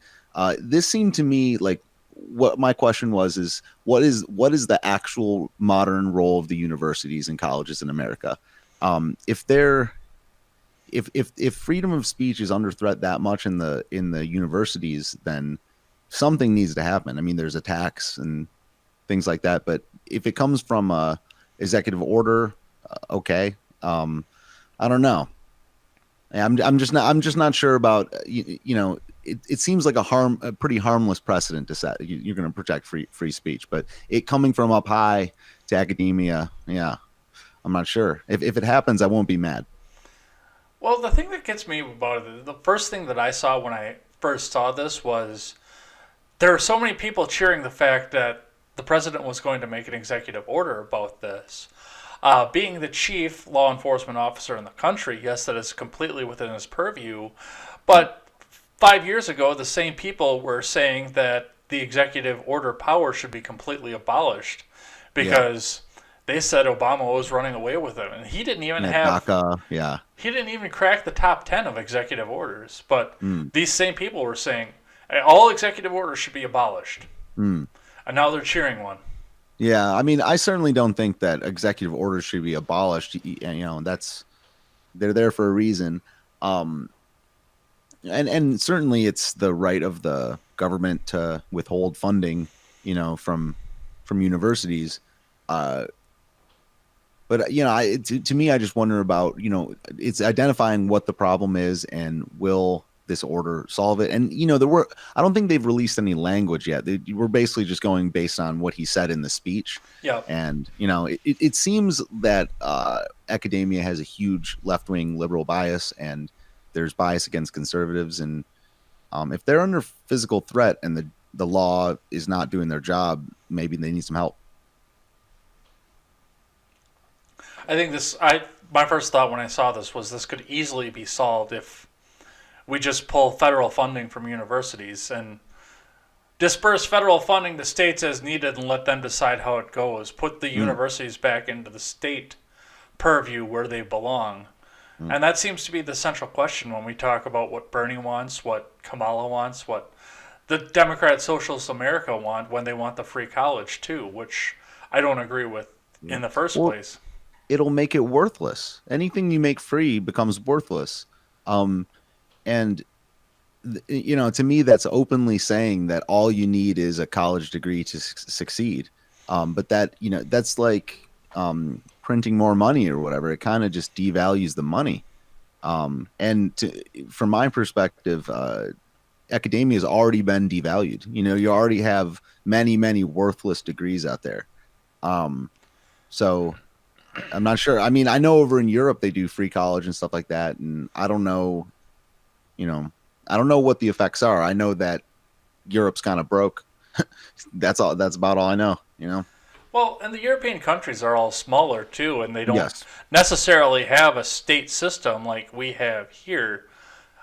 this seemed to me like what my question was is what is the actual modern role of the universities and colleges in America? If they're if freedom of speech is under threat that much in the universities, then something needs to happen. I mean, there's attacks and things like that. But if it comes from a executive order, okay. I don't know. I'm just not sure about it seems like a pretty harmless precedent to set. You're going to protect free speech, but it coming from up high to academia, yeah, I'm not sure. If it happens, I won't be mad. Well, the thing that gets me about it, the first thing that I saw when I first saw this was there are so many people cheering the fact that the president was going to make an executive order about this. Being the chief law enforcement officer in the country, yes, that is completely within his purview. But 5 years ago, the same people were saying that the executive order power should be completely abolished Yeah, because they said Obama was running away with it, and yeah, DACA, yeah. he didn't even crack the top 10 of executive orders. But Mm, these same people were saying all executive orders should be abolished, mm. and now they're cheering one. Yeah, I mean, I certainly don't think that executive orders should be abolished. That's they're there for a reason. Um, and certainly it's the right of the government to withhold funding, from universities. Uh, but to me, I just wonder about it's identifying what the problem is and will this order solve it. And I don't think they've released any language yet. We're basically just going based on what he said in the speech. Yeah. And it seems that academia has a huge left wing liberal bias, and there's bias against conservatives. And if they're under physical threat and the law is not doing their job, maybe they need some help. I think my first thought when I saw this was this could easily be solved if we just pull federal funding from universities and disperse federal funding to states as needed and let them decide how it goes. Put the Mm, universities back into the state purview where they belong. mm. And that seems to be the central question when we talk about what Bernie wants, what Kamala wants, what the Democrat Socialist America want when they want the free college too, which I don't agree with Yeah. in the first Well, place. it'll make it worthless. Anything you make free becomes worthless. Um, and to me, that's openly saying that all you need is a college degree to succeed. But that's like printing more money or whatever. It kind of just devalues the money. From my perspective, academia has already been devalued. You already have many, many worthless degrees out there. Um, so I'm not sure. I mean, I know over in Europe they do free college and stuff like that, and I don't know, you know, I don't know what the effects are. I know that Europe's kind of broke. That's all. That's about all I know. You know. Well, and the European countries are all smaller too, and they don't Yes. necessarily have a state system like we have here.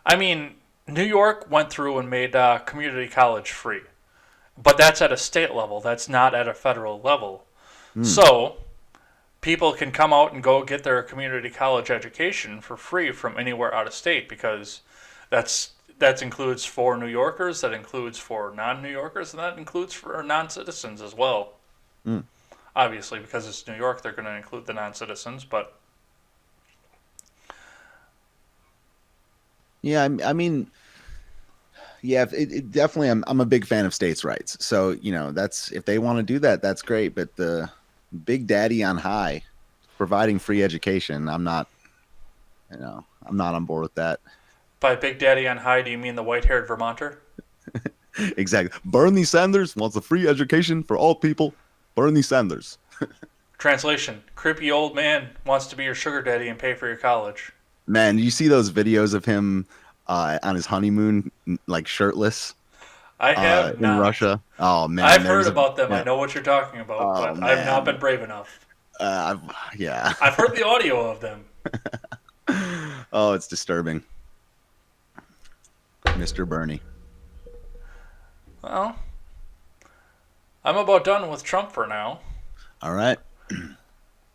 I mean, New York went through and made community college free, but that's at a state level. That's not at a federal level. Hmm. So people can come out and go get their community college education for free from anywhere out of state because that's that includes for New Yorkers, that includes for non-New Yorkers, and that includes for non-citizens as well. Hmm. Obviously, because it's New York, they're going to include the non-citizens, but Yeah. I mean, yeah. It definitely. I'm a big fan of states' rights. So that's if they want to do that, that's great. But the big daddy on high providing free education, I'm not. I'm not on board with that. by Big Daddy on high, do you mean the white-haired Vermonter? Exactly. Bernie Sanders wants a free education for all people. Bernie Sanders. Translation: creepy old man wants to be your sugar daddy and pay for your college. Man, you see those videos of him on his honeymoon, like shirtless, I have in not. Russia? Oh man, I've heard there's a about them. I yeah. know what you're talking about, Oh but I've not man, been brave enough. yeah. I've heard the audio of them. Oh, it's disturbing, Mr. Bernie. Well, I'm about done with Trump for now. All right.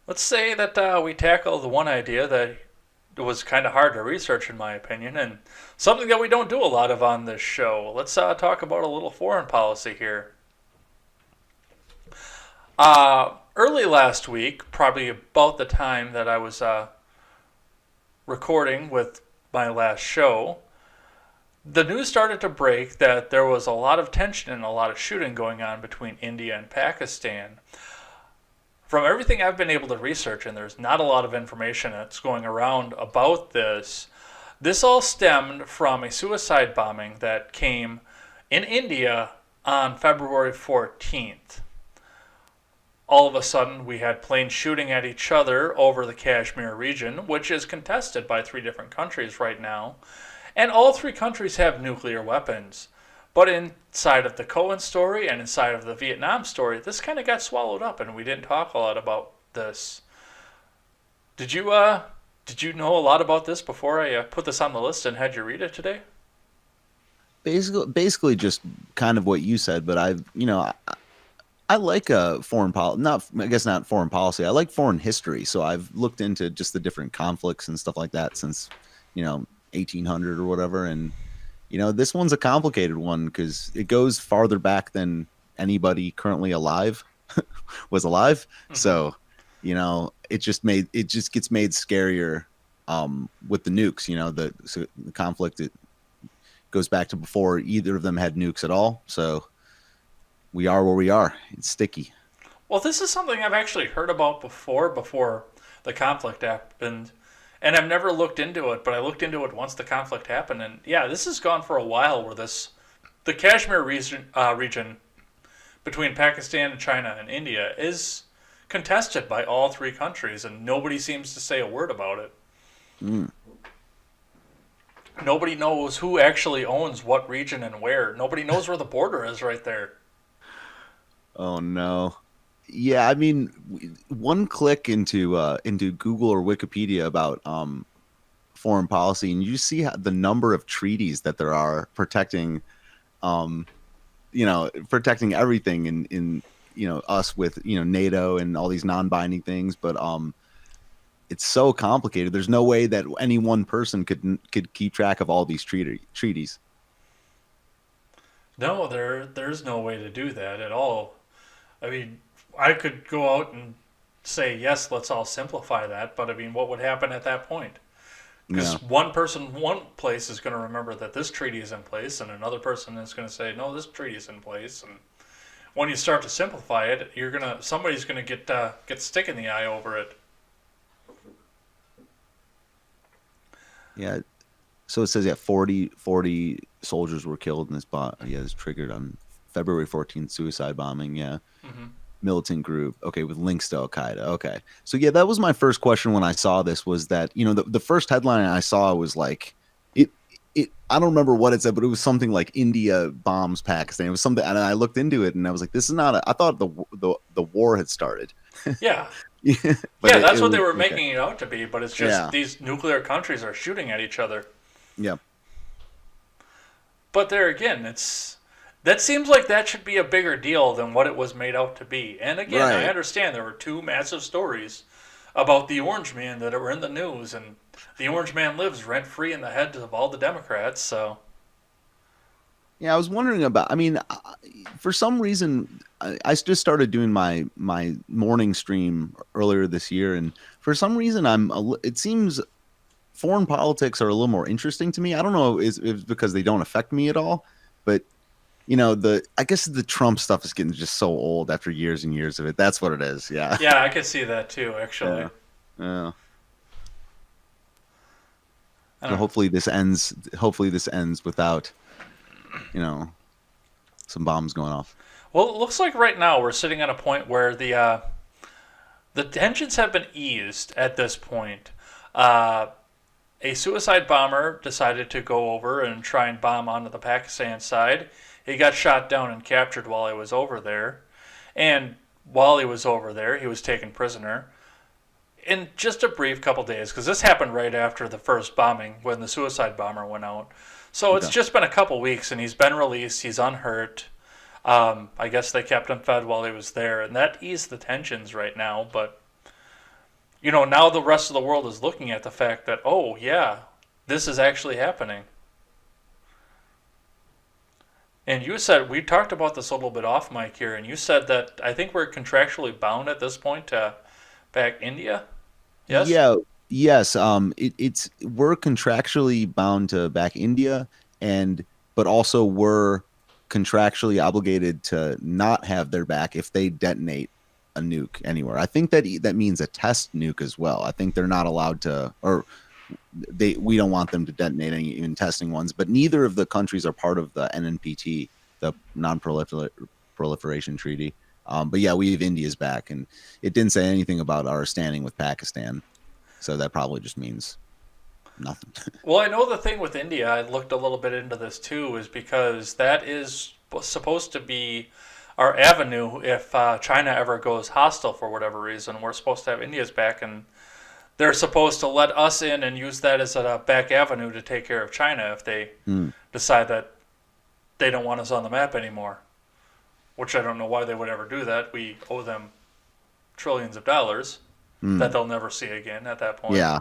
Let's say that we tackle the one idea that was kind of hard to research, in my opinion, and something that we don't do a lot of on this show. Let's talk about a little foreign policy here. Early last week, probably about the time that I was recording with my last show, the news started to break that there was a lot of tension and a lot of shooting going on between India and Pakistan. From everything I've been able to research, and there's not a lot of information that's going around about this, this all stemmed from a suicide bombing that came in India on February 14th. All of a sudden, we had planes shooting at each other over the Kashmir region, which is contested by three different countries right now. And all three countries have nuclear weapons. But inside of the Cohen story and inside of the Vietnam story, this kind of got swallowed up, and we didn't talk a lot about this. Did you know a lot about this before I put this on the list and had you read it today? Basically, just kind of what you said. But I like foreign policy. Not, I guess not foreign policy. I like foreign history. So I've looked into just the different conflicts and stuff like that since 1800 or whatever. And this one's a complicated one because it goes farther back than anybody currently alive was alive. Mm-hmm. So, it just gets made scarier with the nukes. The conflict, it goes back to before either of them had nukes at all. So we are where we are. It's sticky. Well, this is something I've actually heard about before the conflict happened, and I've never looked into it, but I looked into it once the conflict happened, and yeah, this has gone for a while where the Kashmir region between Pakistan and China and India is contested by all three countries, and nobody seems to say a word about it. Mm. Nobody knows who actually owns what region and where. Nobody knows where the border is right there. Oh no. Yeah, I mean, one click into Google or Wikipedia about foreign policy, and you see the number of treaties that there are protecting, protecting everything in us with NATO and all these non-binding things. But it's so complicated. There's no way that any one person could keep track of all these treaties. No, there's no way to do that at all. I mean, I could go out and say, yes, let's all simplify that, but I mean, what would happen at that point? Yeah. Because one person, one place is going to remember that this treaty is in place, and another person is going to say, no, this treaty is in place. And when you start to simplify it, somebody's going to get stick in the eye over it. Yeah. So it says 40 soldiers were killed in this Yeah, it's triggered on February 14th suicide bombing. Yeah. Mm-hmm. Militant group. Okay, with links to Al Qaeda. Okay. So yeah, that was my first question when I saw this. Was that the first headline I saw was like it I don't remember what it said, but it was something like India bombs Pakistan. It was something, and I looked into it, and I was like, "This is not." I thought the war had started. Yeah. But Yeah, that's it what they was were okay. making it out to be, but it's just Yeah, these nuclear countries are shooting at each other. yeah, But there again, that seems like that should be a bigger deal than what it was made out to be. And again, I right. understand there were two massive stories about the Orange Man that were in the news, and the Orange Man lives rent free in the heads of all the Democrats. So Yeah, I was wondering about. I mean, for some reason, I just started doing my morning stream earlier this year, and for some reason, it seems foreign politics are a little more interesting to me. I don't know if it's because they don't affect me at all, but the I guess the Trump stuff is getting just so old after years and years of it. That's what it is. Yeah. yeah, I could see that too. Actually, Yeah. Yeah. I So don't. hopefully this ends without, you know, some bombs going off. Well, it looks like right now we're sitting at a point where the tensions have been eased at this point. Uh, a suicide bomber decided to go over and try and bomb onto the Pakistan side. He got shot down and captured while he was over there. And while he was over there, he was taken prisoner in just a brief couple days, because this happened right after the first bombing when the suicide bomber went out. So it's Okay. just been a couple weeks, and he's been released. He's unhurt. I guess they kept him fed while he was there, and that eased the tensions right now. But now the rest of the world is looking at the fact that, oh, yeah, this is actually happening. And you said, we talked about this a little bit off mic here, and you said that I think we're contractually bound at this point to back India? Yes? Yeah, yes. It's we're contractually bound to back India, and but also we're contractually obligated to not have their back if they detonate a nuke anywhere. I think that means a test nuke as well. I think they're not allowed to, or we don't want them to detonate any even testing ones. But neither of the countries are part of the NNPT, the Non-Proliferation Treaty. But yeah, we have India's back, and it didn't say anything about our standing with Pakistan, so that probably just means nothing. Well, I know the thing with India, I looked a little bit into this too, is because that is supposed to be our avenue if China ever goes hostile for whatever reason. We're supposed to have India's back, and they're supposed to let us in and use that as a back avenue to take care of China if they Hmm. decide that they don't want us on the map anymore. Which I don't know why they would ever do that. We owe them trillions of dollars Hmm. that they'll never see again at that point. Yeah,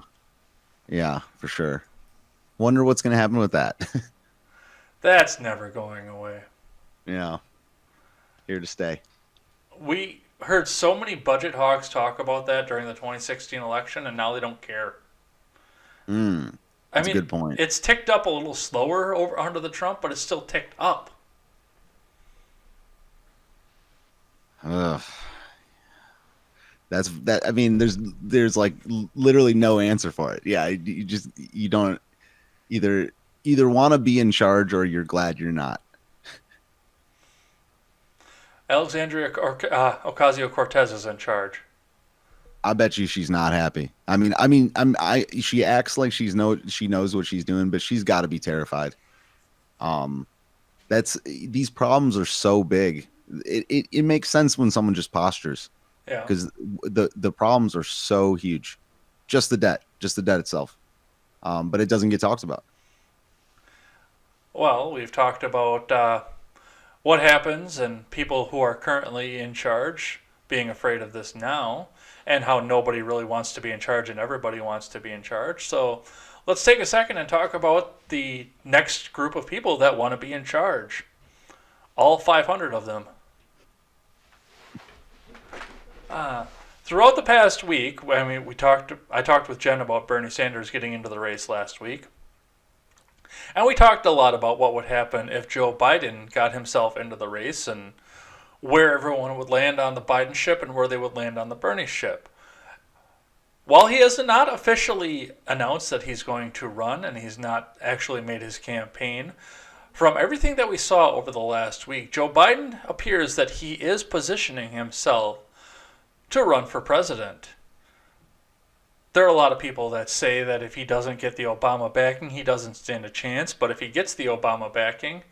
yeah, for sure. Wonder what's gonna happen with that. That's never going away. Yeah, here to stay. We heard so many budget hawks talk about that during the 2016 election, and now they don't care. Hmm. I That's a mean, good point. it's ticked up a little slower over under the Trump, but it's still ticked up. Ugh. That's that. I mean, there's like literally no answer for it. Yeah, you don't either want to be in charge or you're glad you're not. Alexandria Ocasio Cortez is in charge. I bet you she's not happy. She acts like she knows what she's doing, but she's got to be terrified. Um, these problems are so big. It makes sense when someone just postures Yeah. because the problems are so huge. Just the debt itself. But it doesn't get talked about. Well, we've talked about what happens and people who are currently in charge being afraid of this now, and how nobody really wants to be in charge and everybody wants to be in charge. So let's take a second and talk about the next group of people that want to be in charge. All 500 of them. Throughout the past week, I mean, I talked with Jen about Bernie Sanders getting into the race last week. And we talked a lot about what would happen if Joe Biden got himself into the race and where everyone would land on the Biden ship and where they would land on the Bernie ship. While he has not officially announced that he's going to run and he's not actually made his campaign, from everything that we saw over the last week, Joe Biden appears that he is positioning himself to run for president. there are a lot of people that say that if he doesn't get the Obama backing, he doesn't stand a chance. But if he gets the Obama backing,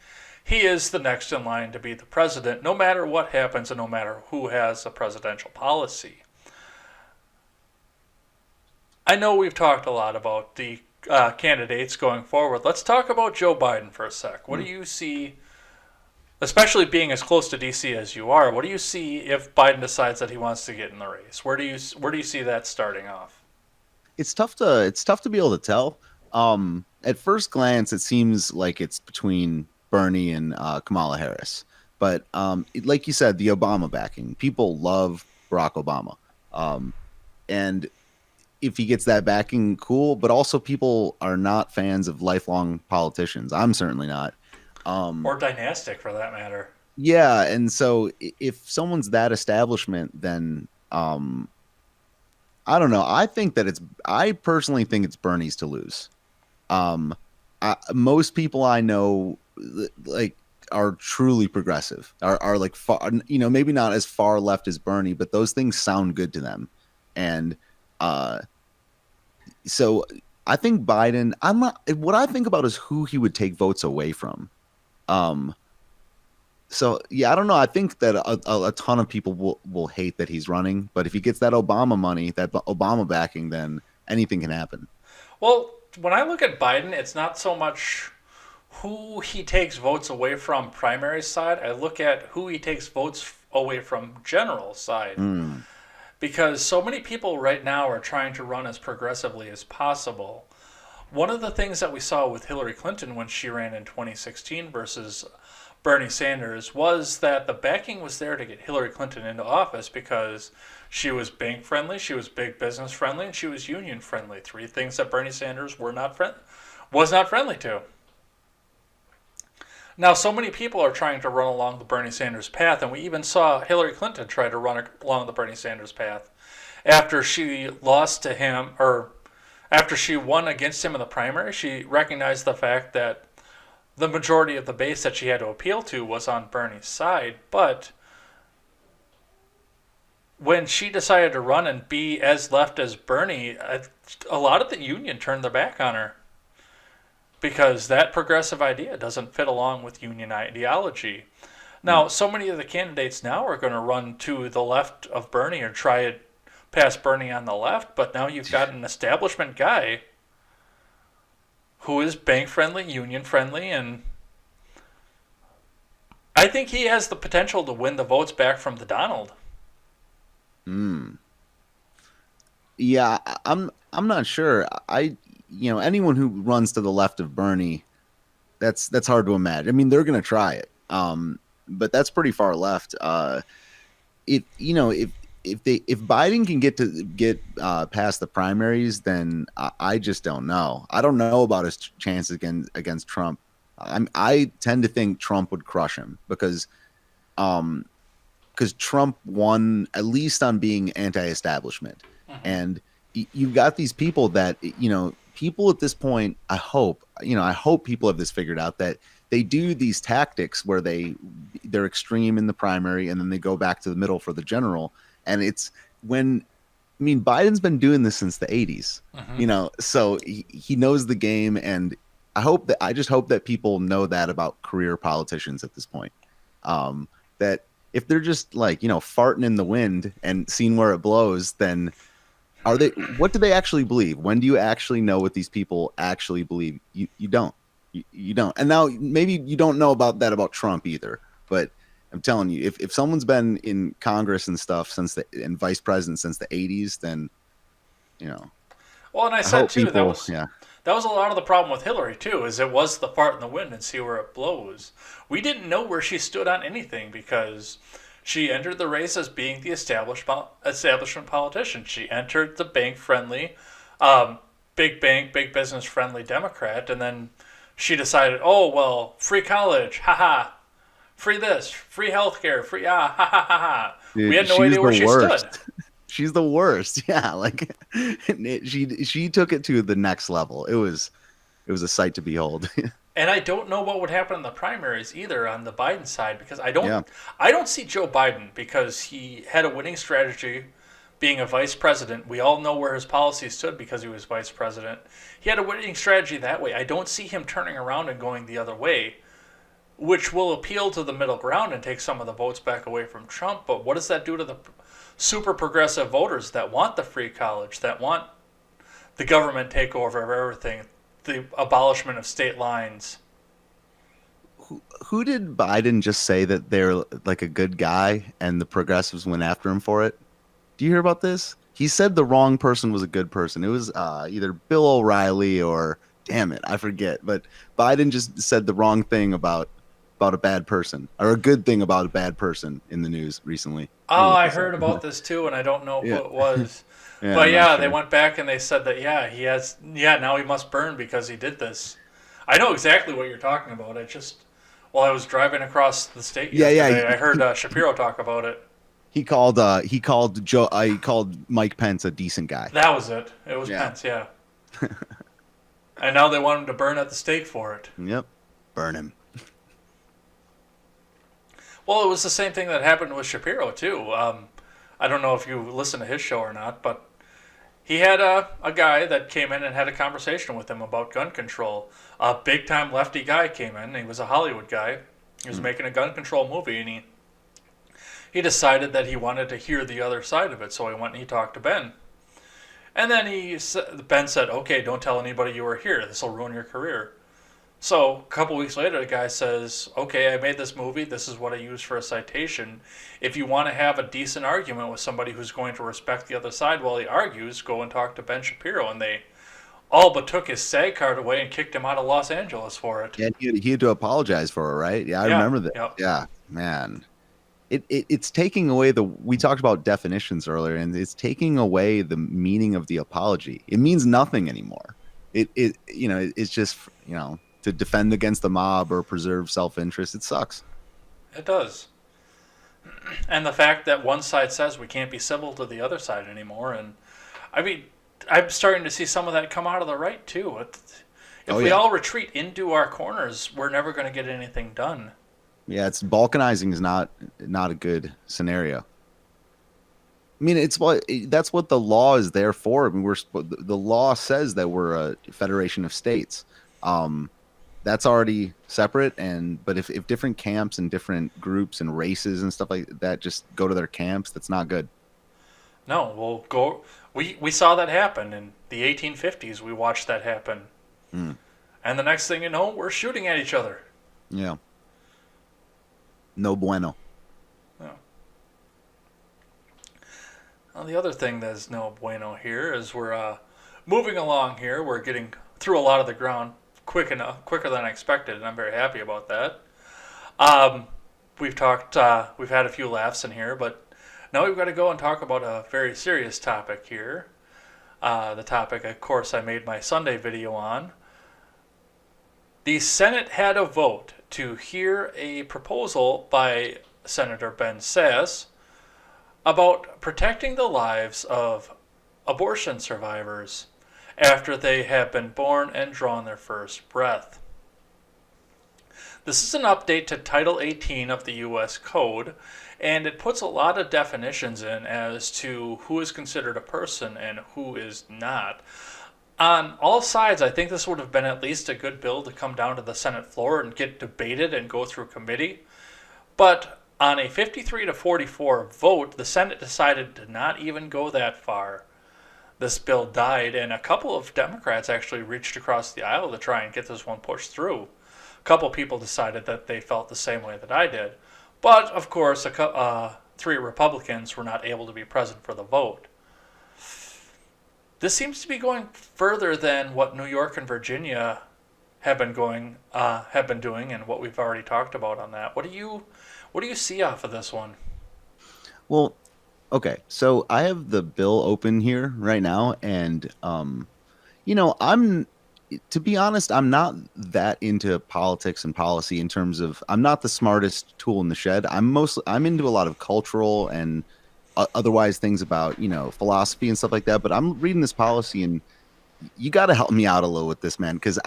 he is the next in line to be the president, no matter what happens and no matter who has a presidential policy. I know we've talked a lot about the candidates going forward. Let's talk about Joe Biden for a sec. What do you see, especially being as close to DC as you are? What do you see if Biden decides that he wants to get in the race? Where do you see that starting off? It's tough to be able to tell. At first glance, it seems like it's between Bernie and Kamala Harris. But like you said, the Obama backing, people love Barack Obama, and if he gets that backing, cool. But also, people are not fans of lifelong politicians. I'm certainly not. Or dynastic, for that matter. Yeah, and so if someone's that establishment, then I don't know. I personally think it's Bernie's to lose. Um, Most people I know like are truly progressive, are like far, maybe not as far left as Bernie, but those things sound good to them, and uh, so I think Biden. I'm not. What I think about is who he would take votes away from. Um, so yeah, I don't know. I think that a ton of people will hate that he's running, but if he gets that Obama money, that Obama backing, then anything can happen. Well, when I look at Biden, it's not so much who he takes votes away from primary side. I look at who he takes votes away from general side. Mm. Because so many people right now are trying to run as progressively as possible. One of the things that we saw with Hillary Clinton when she ran in 2016 versus Bernie Sanders was that the backing was there to get Hillary Clinton into office because she was bank friendly, she was big business friendly, and she was union friendly. Three things that Bernie Sanders was not friendly to. Now, so many people are trying to run along the Bernie Sanders path, and we even saw Hillary Clinton try to run along the Bernie Sanders path after she lost to him, or after she won against him in the primary. She recognized the fact that the majority of the base that she had to appeal to was on Bernie's side, but when she decided to run and be as left as Bernie, a lot of the union turned their back on her because that progressive idea doesn't fit along with union ideology. Now, so many of the candidates now are going to run to the left of Bernie or try it past Bernie on the left, but now you've got an establishment guy who is bank friendly, union friendly, and I think he has the potential to win the votes back from the Donald. Mm. Yeah, I'm not sure. Anyone who runs to the left of Bernie, that's hard to imagine. I mean, they're going to try it. But that's pretty far left. If Biden can get past the primaries, then I just don't know. I don't know about his chance against Trump. I tend to think Trump would crush him because Trump won at least on being anti-establishment, and you've got these people that people at this point. I hope people have this figured out that they do these tactics where they're extreme in the primary and then they go back to the middle for the general. And it's Biden's been doing this since the 80s, so he knows the game. And I just hope that people know that about career politicians at this point, that if they're just farting in the wind and seeing where it blows, then what do they actually believe? When do you actually know what these people actually believe? You don't. You don't. And now maybe you don't know about Trump either, but I'm telling you, if someone's been in Congress and stuff and vice president since the 80s, then Well, and I said too people, that was a lot of the problem with Hillary too, is it was the fart in the wind and see where it blows. We didn't know where she stood on anything because she entered the race as being the establishment politician. She entered the bank friendly, big bank, big business friendly Democrat, and then she decided, oh well, free college, haha. Free this, free healthcare, free ha ha ha ha. Dude, we had no idea where she stood. She's the worst. Yeah, she took it to the next level. It was a sight to behold. And I don't know what would happen in the primaries either on the Biden side because I don't see Joe Biden because he had a winning strategy being a vice president. We all know where his policies stood because he was vice president. He had a winning strategy that way. I don't see him turning around and going the other way, which will appeal to the middle ground and take some of the votes back away from Trump. But what does that do to the super progressive voters that want the free college, that want the government takeover of everything, the abolishment of state lines? Who did Biden just say that they're like a good guy and the progressives went after him for it? Do you hear about this? He said the wrong person was a good person. It was either Bill O'Reilly or, damn it, I forget. But Biden just said the wrong thing about a bad person, or a good thing about a bad person in the news recently. Oh, I heard about this too, and I don't know who it was. Yeah, But yeah, sure. they went back and they said that now he must burn because he did this. I know exactly what you're talking about. While I was driving across the state yesterday, I heard Shapiro talk about it. He called Mike Pence a decent guy. That was it. It was Pence, yeah. And now they want him to burn at the stake for it. Yep, burn him. Well, it was the same thing that happened with Shapiro too. I don't know if you listened to his show or not, but he had a guy that came in and had a conversation with him about gun control. A big time lefty guy came in. He was a Hollywood guy. He was making a gun control movie, and he decided that he wanted to hear the other side of it. So he went and he talked to Ben. And then Ben said, "Okay, don't tell anybody you were here. This will ruin your career." So a couple weeks later, the guy says, "Okay, I made this movie. This is what I used for a citation. If you want to have a decent argument with somebody who's going to respect the other side while he argues, go and talk to Ben Shapiro." And they all but took his SAG card away and kicked him out of Los Angeles for it. Yeah, he had to apologize for it, right? Yeah, I remember that. Yep. Yeah, man. It's taking away we talked about definitions earlier, and it's taking away the meaning of the apology. It means nothing anymore. It's just, to defend against the mob or preserve self-interest. It sucks. It does. And the fact that one side says we can't be civil to the other side anymore, and I mean, I'm starting to see some of that come out of the right too. If we all retreat into our corners, we're never going to get anything done. Yeah, it's balkanizing is not a good scenario. I mean, that's what the law is there for. I mean, the law says that we're a federation of states. That's already separate, but if different camps and different groups and races and stuff like that just go to their camps, that's not good. No, we'll go. We saw that happen in the 1850s. We watched that happen, and the next thing you know, we're shooting at each other. Yeah. No bueno. No. Well, the other thing that's no bueno here is we're moving along here. We're getting through a lot of the ground quicker than I expected, and I'm very happy about that. We've had a few laughs in here, but now we've got to go and talk about a very serious topic here. The topic, of course, I made my Sunday video on. The Senate had a vote to hear a proposal by Senator Ben Sasse about protecting the lives of abortion survivors after they have been born and drawn their first breath. This is an update to Title 18 of the U.S. Code, and it puts a lot of definitions in as to who is considered a person and who is not. On all sides, I think this would have been at least a good bill to come down to the Senate floor and get debated and go through committee. But on a 53-44 vote, the Senate decided to not even go that far. This bill died, and a couple of Democrats actually reached across the aisle to try and get this one pushed through. A couple people decided that they felt the same way that I did. But, of course, 3 Republicans were not able to be present for the vote. This seems to be going further than what New York and Virginia have been doing, and what we've already talked about on that. What do you see off of this one? Well, okay, so I have the bill open here right now, and to be honest, I'm not that into politics and policy in terms of I'm not the smartest tool in the shed. I'm into a lot of cultural and otherwise things about philosophy and stuff like that. But I'm reading this policy, and you got to help me out a little with this, man, because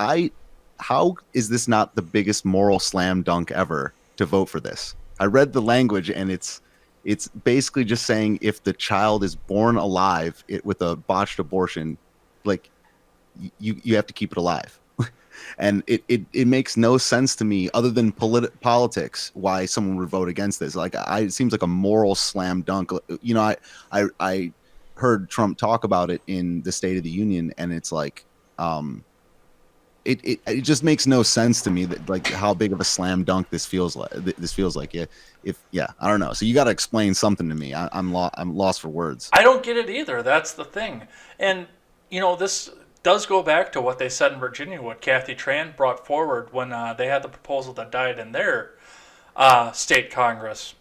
how is this not the biggest moral slam dunk ever to vote for this? I read the language, and it's It's basically just saying if the child is born alive with a botched abortion, like you have to keep it alive. And it makes no sense to me other than politics why someone would vote against this. Like it seems like a moral slam dunk. I heard Trump talk about it in the State of the Union, and it's like it just makes no sense to me that like how big of a slam dunk this feels like. Yeah, I don't know. So you got to explain something to me. I'm lost for words. I don't get it either. That's the thing. And, this does go back to what they said in Virginia, what Kathy Tran brought forward when they had the proposal that died in their state Congress.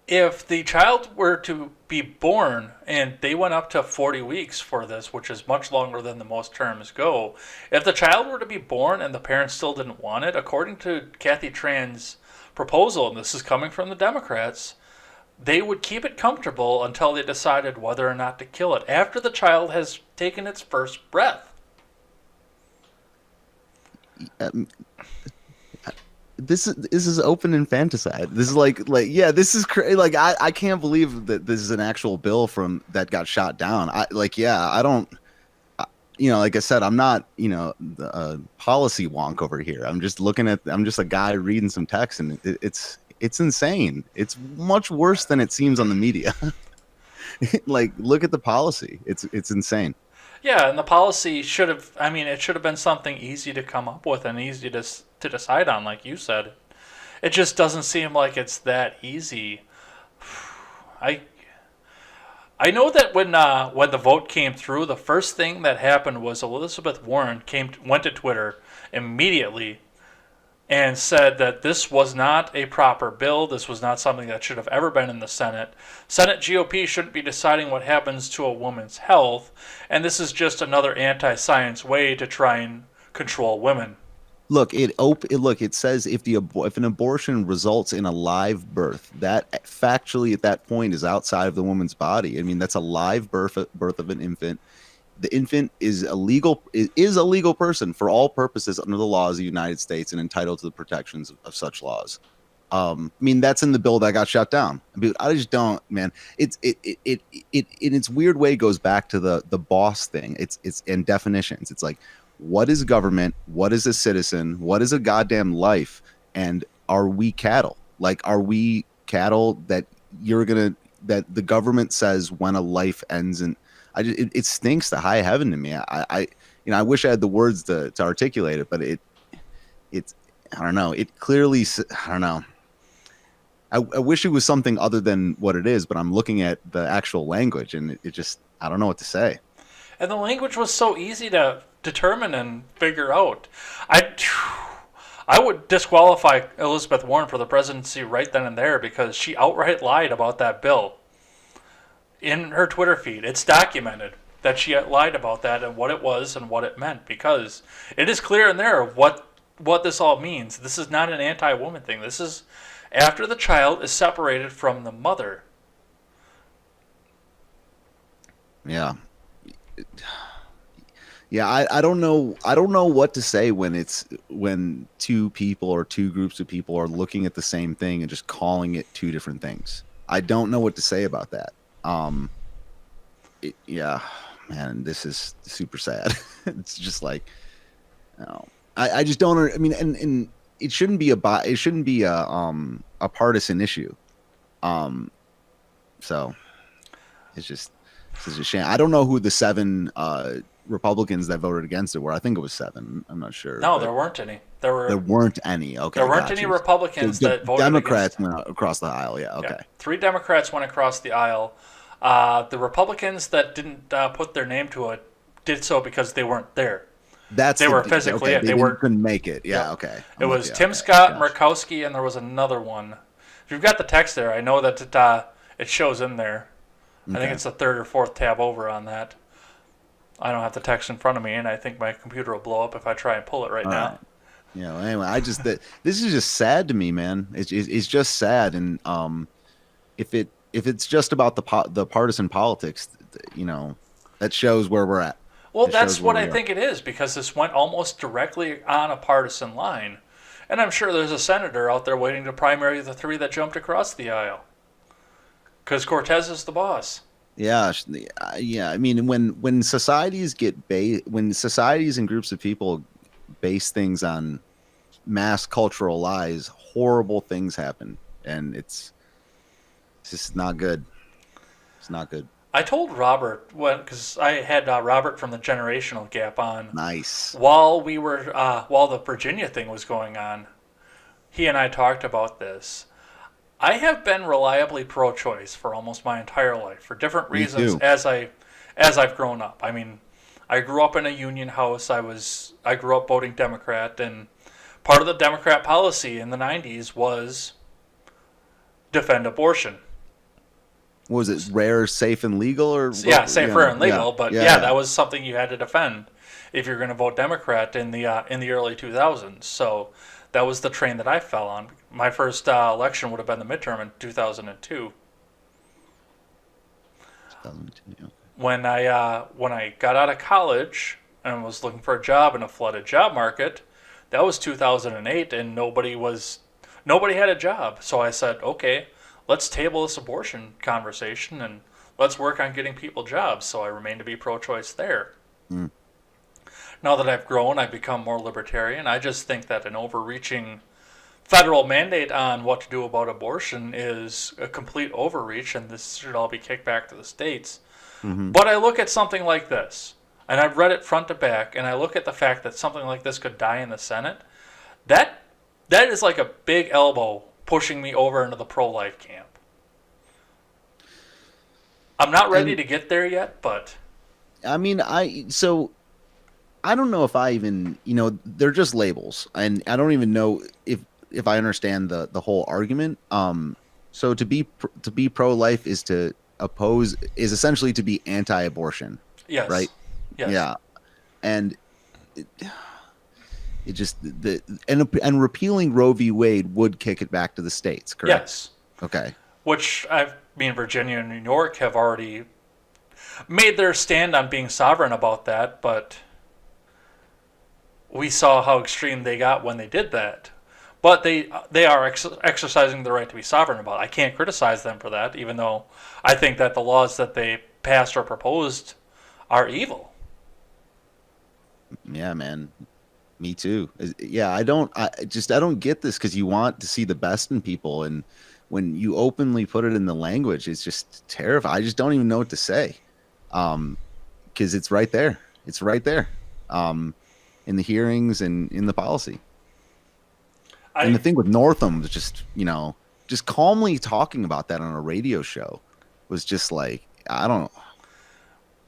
If the child were to be born and they went up to 40 weeks for this, which is much longer than the most terms go, if the child were to be born and the parents still didn't want it, according to Kathy Tran's proposal, and this is coming from the Democrats, they would keep it comfortable until they decided whether or not to kill it after the child has taken its first breath. This is open infanticide. This is like yeah, this is crazy. Like I can't believe that this is an actual bill from that got shot down. I don't. Like I said, I'm not the policy wonk over here. I'm just a guy reading some text, and it's insane. It's much worse than it seems on the media. Like, look at the policy. It's insane. Yeah, and the policy should have. I mean, it should have been something easy to come up with and easy to decide on, like you said. It just doesn't seem like it's that easy. I know that when the vote came through, the first thing that happened was Elizabeth Warren went to Twitter immediately and said that this was not a proper bill. This was not something that should have ever been in the Senate. Senate GOP shouldn't be deciding what happens to a woman's health, and this is just another anti-science way to try and control women. Look, it says if an abortion results in a live birth, that factually at that point is outside of the woman's body. I mean, that's a live birth of an infant. The infant is a legal person for all purposes under the laws of the United States and entitled to the protections of such laws. I mean, that's in the bill that got shut down. I just don't, man. It in its weird way goes back to the boss thing. It's in definitions. It's like, what is government? What is a citizen? What is a goddamn life? And are we cattle? Like, are we cattle that that the government says when a life ends? And it stinks to high heaven to me. I wish I had the words to articulate it, but it's I don't know. It clearly, I don't know. I wish it was something other than what it is, but I'm looking at the actual language, and it just, I don't know what to say. And the language was so easy to determine and figure out. I would disqualify Elizabeth Warren for the presidency right then and there because she outright lied about that bill. In her Twitter feed, it's documented that she lied about that and what it was and what it meant, because it is clear in there what this all means. This is not an anti-woman thing. This is after the child is separated from the mother. Yeah. Yeah, I don't know what to say when two people or two groups of people are looking at the same thing and just calling it two different things. I don't know what to say about that. Yeah, man, this is super sad. It's just like, I just don't. I mean, and it shouldn't be a partisan issue. So it's just a shame. I don't know who the 7 Republicans that voted against it were. I think it was 7. I'm not sure. No, there weren't any. There weren't any. Okay, there weren't any Republicans that voted Democrats against. went across the aisle. Yeah. Okay. Yeah. 3 Democrats went across the aisle. The Republicans that didn't put their name to it did so because they weren't there. They were physically. Okay, they couldn't make it. Yeah. Okay. It was Tim Scott, Murkowski, and there was another one. If you've got the text there, I know that it shows in there. Okay. I think it's the 3rd or 4th tab over on that. I don't have the text in front of me, and I think my computer will blow up if I try and pull it right now. Right. Yeah. Well, anyway, this is just sad to me, man. It's just sad, and if it's just about the partisan politics, that shows where we're at. Well, that's what I think it is, because this went almost directly on a partisan line. And I'm sure there's a senator out there waiting to primary the three that jumped across the aisle. Because Cortez is the boss. Yeah, yeah. I mean, when societies when societies and groups of people base things on mass cultural lies, horrible things happen, and it's just not good. It's not good. I told Robert, because I had Robert from the Generational Gap on Nice. while the Virginia thing was going on. He and I talked about this. I have been reliably pro-choice for almost my entire life for different Me reasons too. as I've grown up. I mean, I grew up in a union house. I grew up voting Democrat, and part of the Democrat policy in the 90s was defend abortion. Was it rare, safe, and legal, or Yeah, safer and yeah, legal, but yeah, yeah, yeah. that was something you had to defend if you're going to vote Democrat in the early 2000s. So that was the train that I fell on. My first election would have been the midterm in 2002. When I got out of college and was looking for a job in a flooded job market, that was 2008, and nobody had a job. So I said, okay, let's table this abortion conversation and let's work on getting people jobs. So I remain to be pro-choice there. Mm. Now that I've grown, I've become more libertarian. I just think that an overreaching federal mandate on what to do about abortion is a complete overreach, and this should all be kicked back to the states. Hmm. But I look at something like this, and I've read it front to back, and I look at the fact that something like this could die in the Senate. That that is like a big elbow pushing me over into the pro-life camp. I'm not ready And to get there yet, but I mean, I don't know if I even, they're just labels, and I don't even know if I understand the whole argument. So to be pro life is essentially to be anti-abortion, yes, right? yes, Yeah, and it, it just and repealing Roe v. Wade would kick it back to the states, correct? yes. Okay. Which me and Virginia and New York have already made their stand on being sovereign about that, but we saw how extreme they got when they did that. But they are exercising the right to be sovereign about it. I can't criticize them for that, even though I think that the laws that they passed or proposed are evil. Yeah, man. Me too. Yeah, I don't get this because you want to see the best in people, and when you openly put it in the language, it's just terrifying. I just don't even know what to say, because it's right there. It's right there, in the hearings and in the policy. And the I thing with Northam was just, just calmly talking about that on a radio show was just like, I don't know.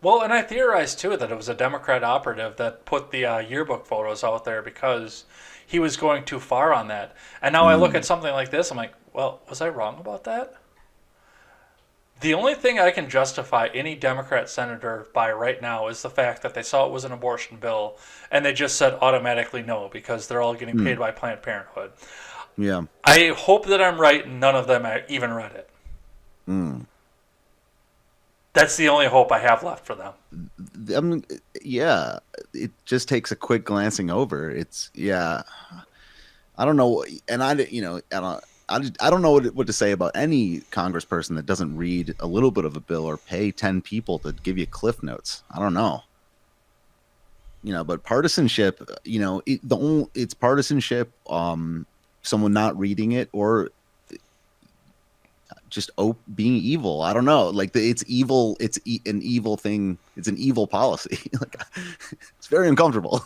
Well, and I theorized too that it was a Democrat operative that put the yearbook photos out there because he was going too far on that. And now I look Mm, at something like this, I'm like, well, was I wrong about that? The only thing I can justify any Democrat senator by right now is the fact that they saw it was an abortion bill and they just said automatically no because they're all getting paid mm, by Planned Parenthood. yeah. I hope that I'm right and none of them even read it. Mm. That's the only hope I have left for them. I mean, yeah, it just takes a quick glancing over. Yeah, I don't know, and I don't know what to say about any congressperson that doesn't read a little bit of a bill or pay 10 people to give you cliff notes. I don't know, but partisanship, it's partisanship, someone not reading it, or just being evil. I don't know. Like it's evil. An evil thing. It's an evil policy. Like it's very uncomfortable.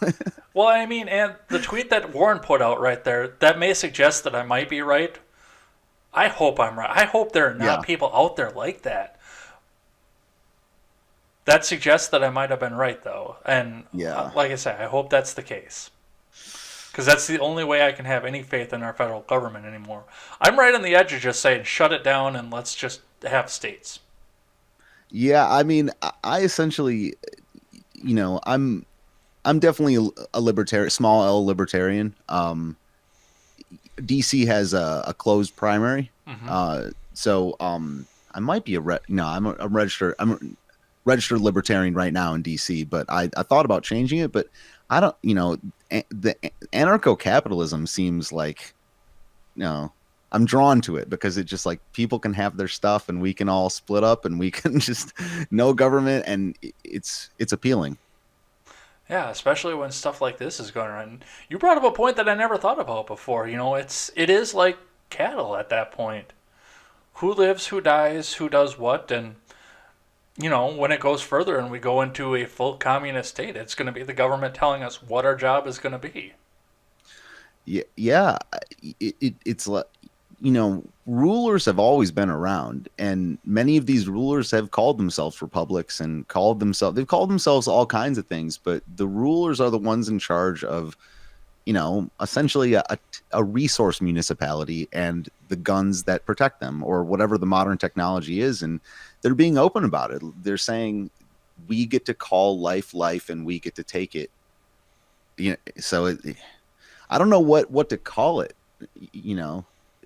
Well, I mean, and the tweet that Warren put out right there, that may suggest that I might be right. I hope I'm right. I hope there are not Yeah. people out there like that. That suggests that I might have been right, though. And Yeah. like I say, I hope that's the case. Because that's the only way I can have any faith in our federal government anymore. I'm right on the edge of just saying, shut it down and let's just have states. Yeah. I mean, I essentially, I'm definitely a libertarian, small L libertarian. DC has a closed primary. Hmm. So I might be no, I'm registered. I'm registered libertarian right now in DC, but I thought about changing it, but I don't, the anarcho-capitalism seems like, I'm drawn to it because it just like people can have their stuff and we can all split up and we can just no government, and it's appealing. Yeah, especially when stuff like this is going on. You brought up a point that I never thought about before. It is like cattle at that point. Who lives, who dies, who does what, and when it goes further and we go into a full communist state, it's going to be the government telling us what our job is going to be. Yeah, it's like, rulers have always been around, and many of these rulers have called themselves republics and they've called themselves all kinds of things, but the rulers are the ones in charge of, essentially a resource municipality and the guns that protect them, or whatever the modern technology is, and they're being open about it. They're saying we get to call life and we get to take it. So I don't know what to call it.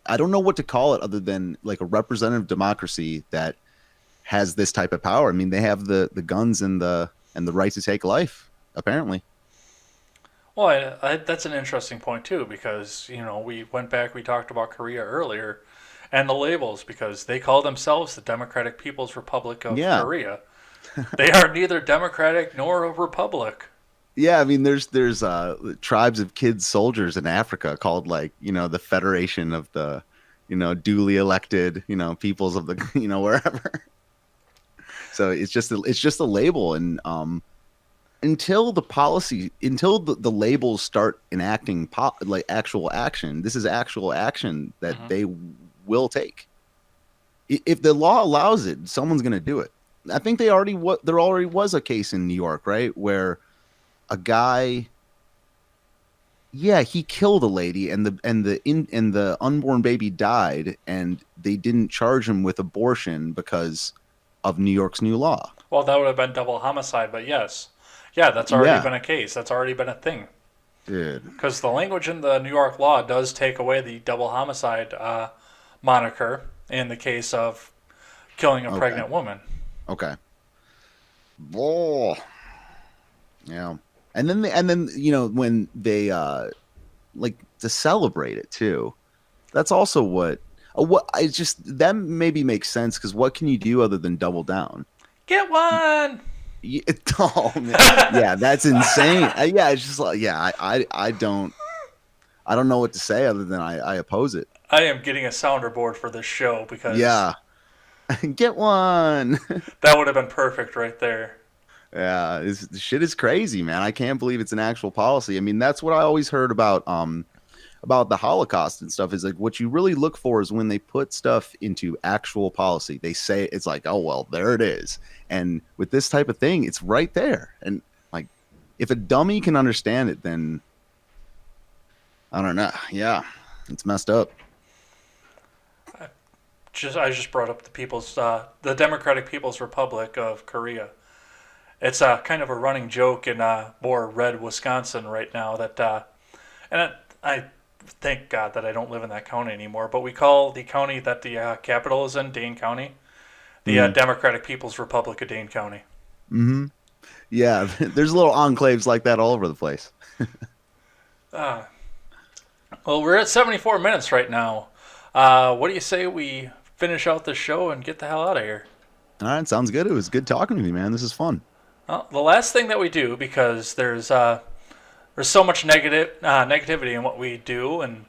I don't know what to call it other than like a representative democracy that has this type of power. I mean, they have the guns and the right to take life, apparently. Well, that's an interesting point too, because we went back, we talked about Korea earlier, and the labels, because they call themselves the Democratic People's Republic of Yeah. Korea. They are neither democratic nor a republic. Yeah, I mean, there's tribes of kids soldiers in Africa called, like, the Federation of the, duly elected, peoples of the, wherever. So it's just a label, and until the labels start enacting like actual action, this is actual action that they will take. If the law allows it, someone's going to do it. I think there already was a case in New York, right, where a guy, yeah, he killed a lady, and the unborn baby died, and they didn't charge him with abortion because of New York's new law. Well, that would have been double homicide, but yes. Yeah, that's already been a case. That's already been a thing. Dude. Because the language in the New York law does take away the double homicide moniker in the case of killing a pregnant woman. Okay. Oh. Yeah. And then when they like to celebrate it too. That's also what I just, that maybe makes sense, because what can you do other than double down? Get one. Yeah, oh, man. Yeah, that's insane. Yeah, it's just like, yeah, I don't know what to say other than I oppose it. I am getting a sounder board for this show, because get one. That would have been perfect right there. Yeah, this shit is crazy, man. I can't believe it's an actual policy. I mean, that's what I always heard about the Holocaust and stuff, is like what you really look for is when they put stuff into actual policy. They say it's like, oh, well, there it is. And with this type of thing, it's right there. And like, if a dummy can understand it, then I don't know. Yeah, it's messed up. I just brought up the Democratic People's Republic of Korea. It's kind of a running joke in more red Wisconsin right now that, and I thank God that I don't live in that county anymore, but we call the county that the capital is in, Dane County, the Democratic People's Republic of Dane County. Mm-hmm. Yeah, there's little enclaves like that all over the place. Well, we're at 74 minutes right now. What do you say we finish out the show and get the hell out of here? All right, sounds good. It was good talking to you, man. This is fun. Well, the last thing that we do, because there's so much negativity in what we do, and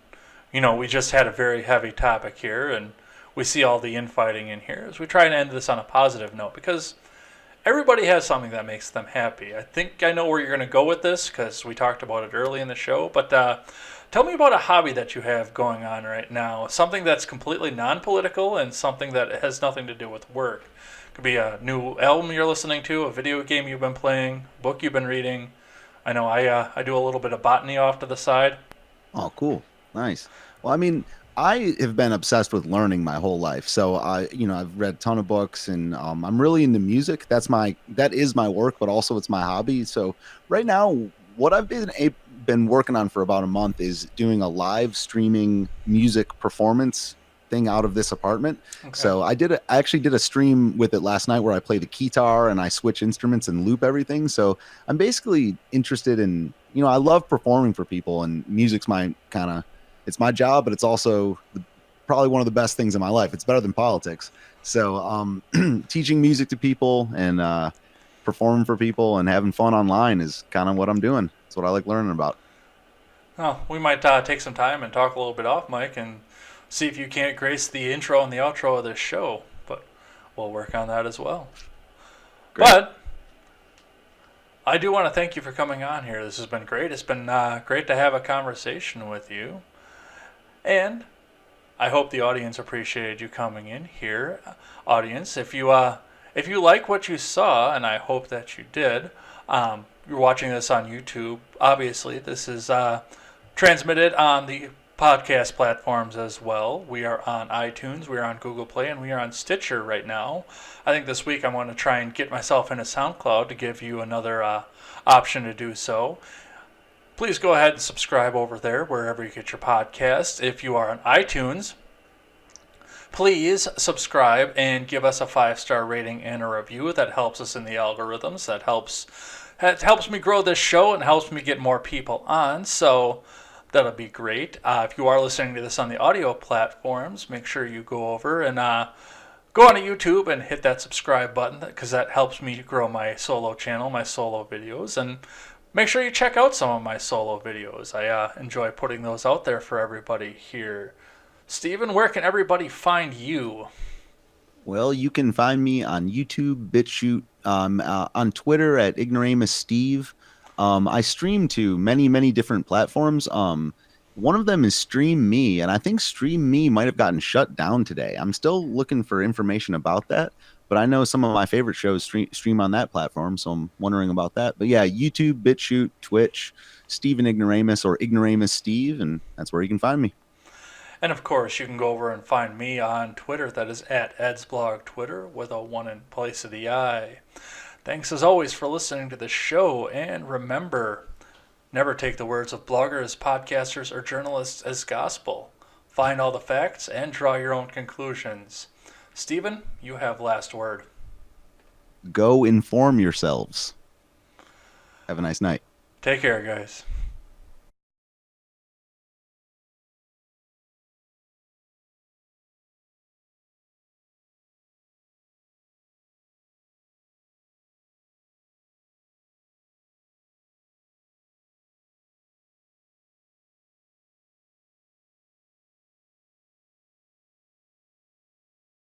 we just had a very heavy topic here, and we see all the infighting in here, is we try and end this on a positive note, because everybody has something that makes them happy. I think I know where you're going to go with this, because we talked about it early in the show, but tell me about a hobby that you have going on right now, something that's completely non-political and something that has nothing to do with work. It could be a new album you're listening to, a video game you've been playing, a book you've been reading. I know I do a little bit of botany off to the side. Oh, cool. Nice. Well, I mean, I have been obsessed with learning my whole life. So I've read a ton of books, and I'm really into music. That is my work, but also it's my hobby. So right now, what I've been working on for about a month is doing a live streaming music performance thing out of this apartment. Okay. So I actually did a stream with it last night where I play the guitar and I switch instruments and loop everything. So I'm basically interested in, I love performing for people, and music's my it's my job, but it's also probably one of the best things in my life. It's better than politics. So teaching music to people and performing for people and having fun online is kind of what I'm doing. It's what I like learning about. Well, we might take some time and talk a little bit off mic and see if you can't grace the intro and the outro of this show. But we'll work on that as well. Great. But I do want to thank you for coming on here. This has been great. It's been great to have a conversation with you. And I hope the audience appreciated you coming in here. Audience, if you like what you saw, and I hope that you did, you're watching this on YouTube. Obviously, this is transmitted on the podcast platforms as well. We are on iTunes, we are on Google Play, and we are on Stitcher right now. I think this week I'm going to try and get myself into SoundCloud to give you another option to do so. Please go ahead and subscribe over there wherever you get your podcasts. If you are on iTunes, please subscribe and give us a 5-star rating and a review. That helps us in the algorithms. That helps me grow this show and helps me get more people on. So that'll be great. If you are listening to this on the audio platforms, make sure you go over and go on to YouTube and hit that subscribe button, because that helps me grow my solo channel, my solo videos. And make sure you check out some of my solo videos. I enjoy putting those out there for everybody here. Stephen, where can everybody find you? Well, you can find me on YouTube, BitChute, on Twitter at Ignoramus Steve. I stream to many, many different platforms. One of them is Stream Me, and I think Stream Me might have gotten shut down today. I'm still looking for information about that, but I know some of my favorite shows stream on that platform, so I'm wondering about that. But yeah, YouTube, BitChute, Twitch, StephenIgnoramus or Ignoramus Steve, and that's where you can find me. And of course, you can go over and find me on Twitter. That is at EdsBlog Twitter with a 1 in place of the I. Thanks as always for listening to the show. And remember, never take the words of bloggers, podcasters, or journalists as gospel. Find all the facts and draw your own conclusions. Stephen, you have last word. Go inform yourselves. Have a nice night. Take care, guys.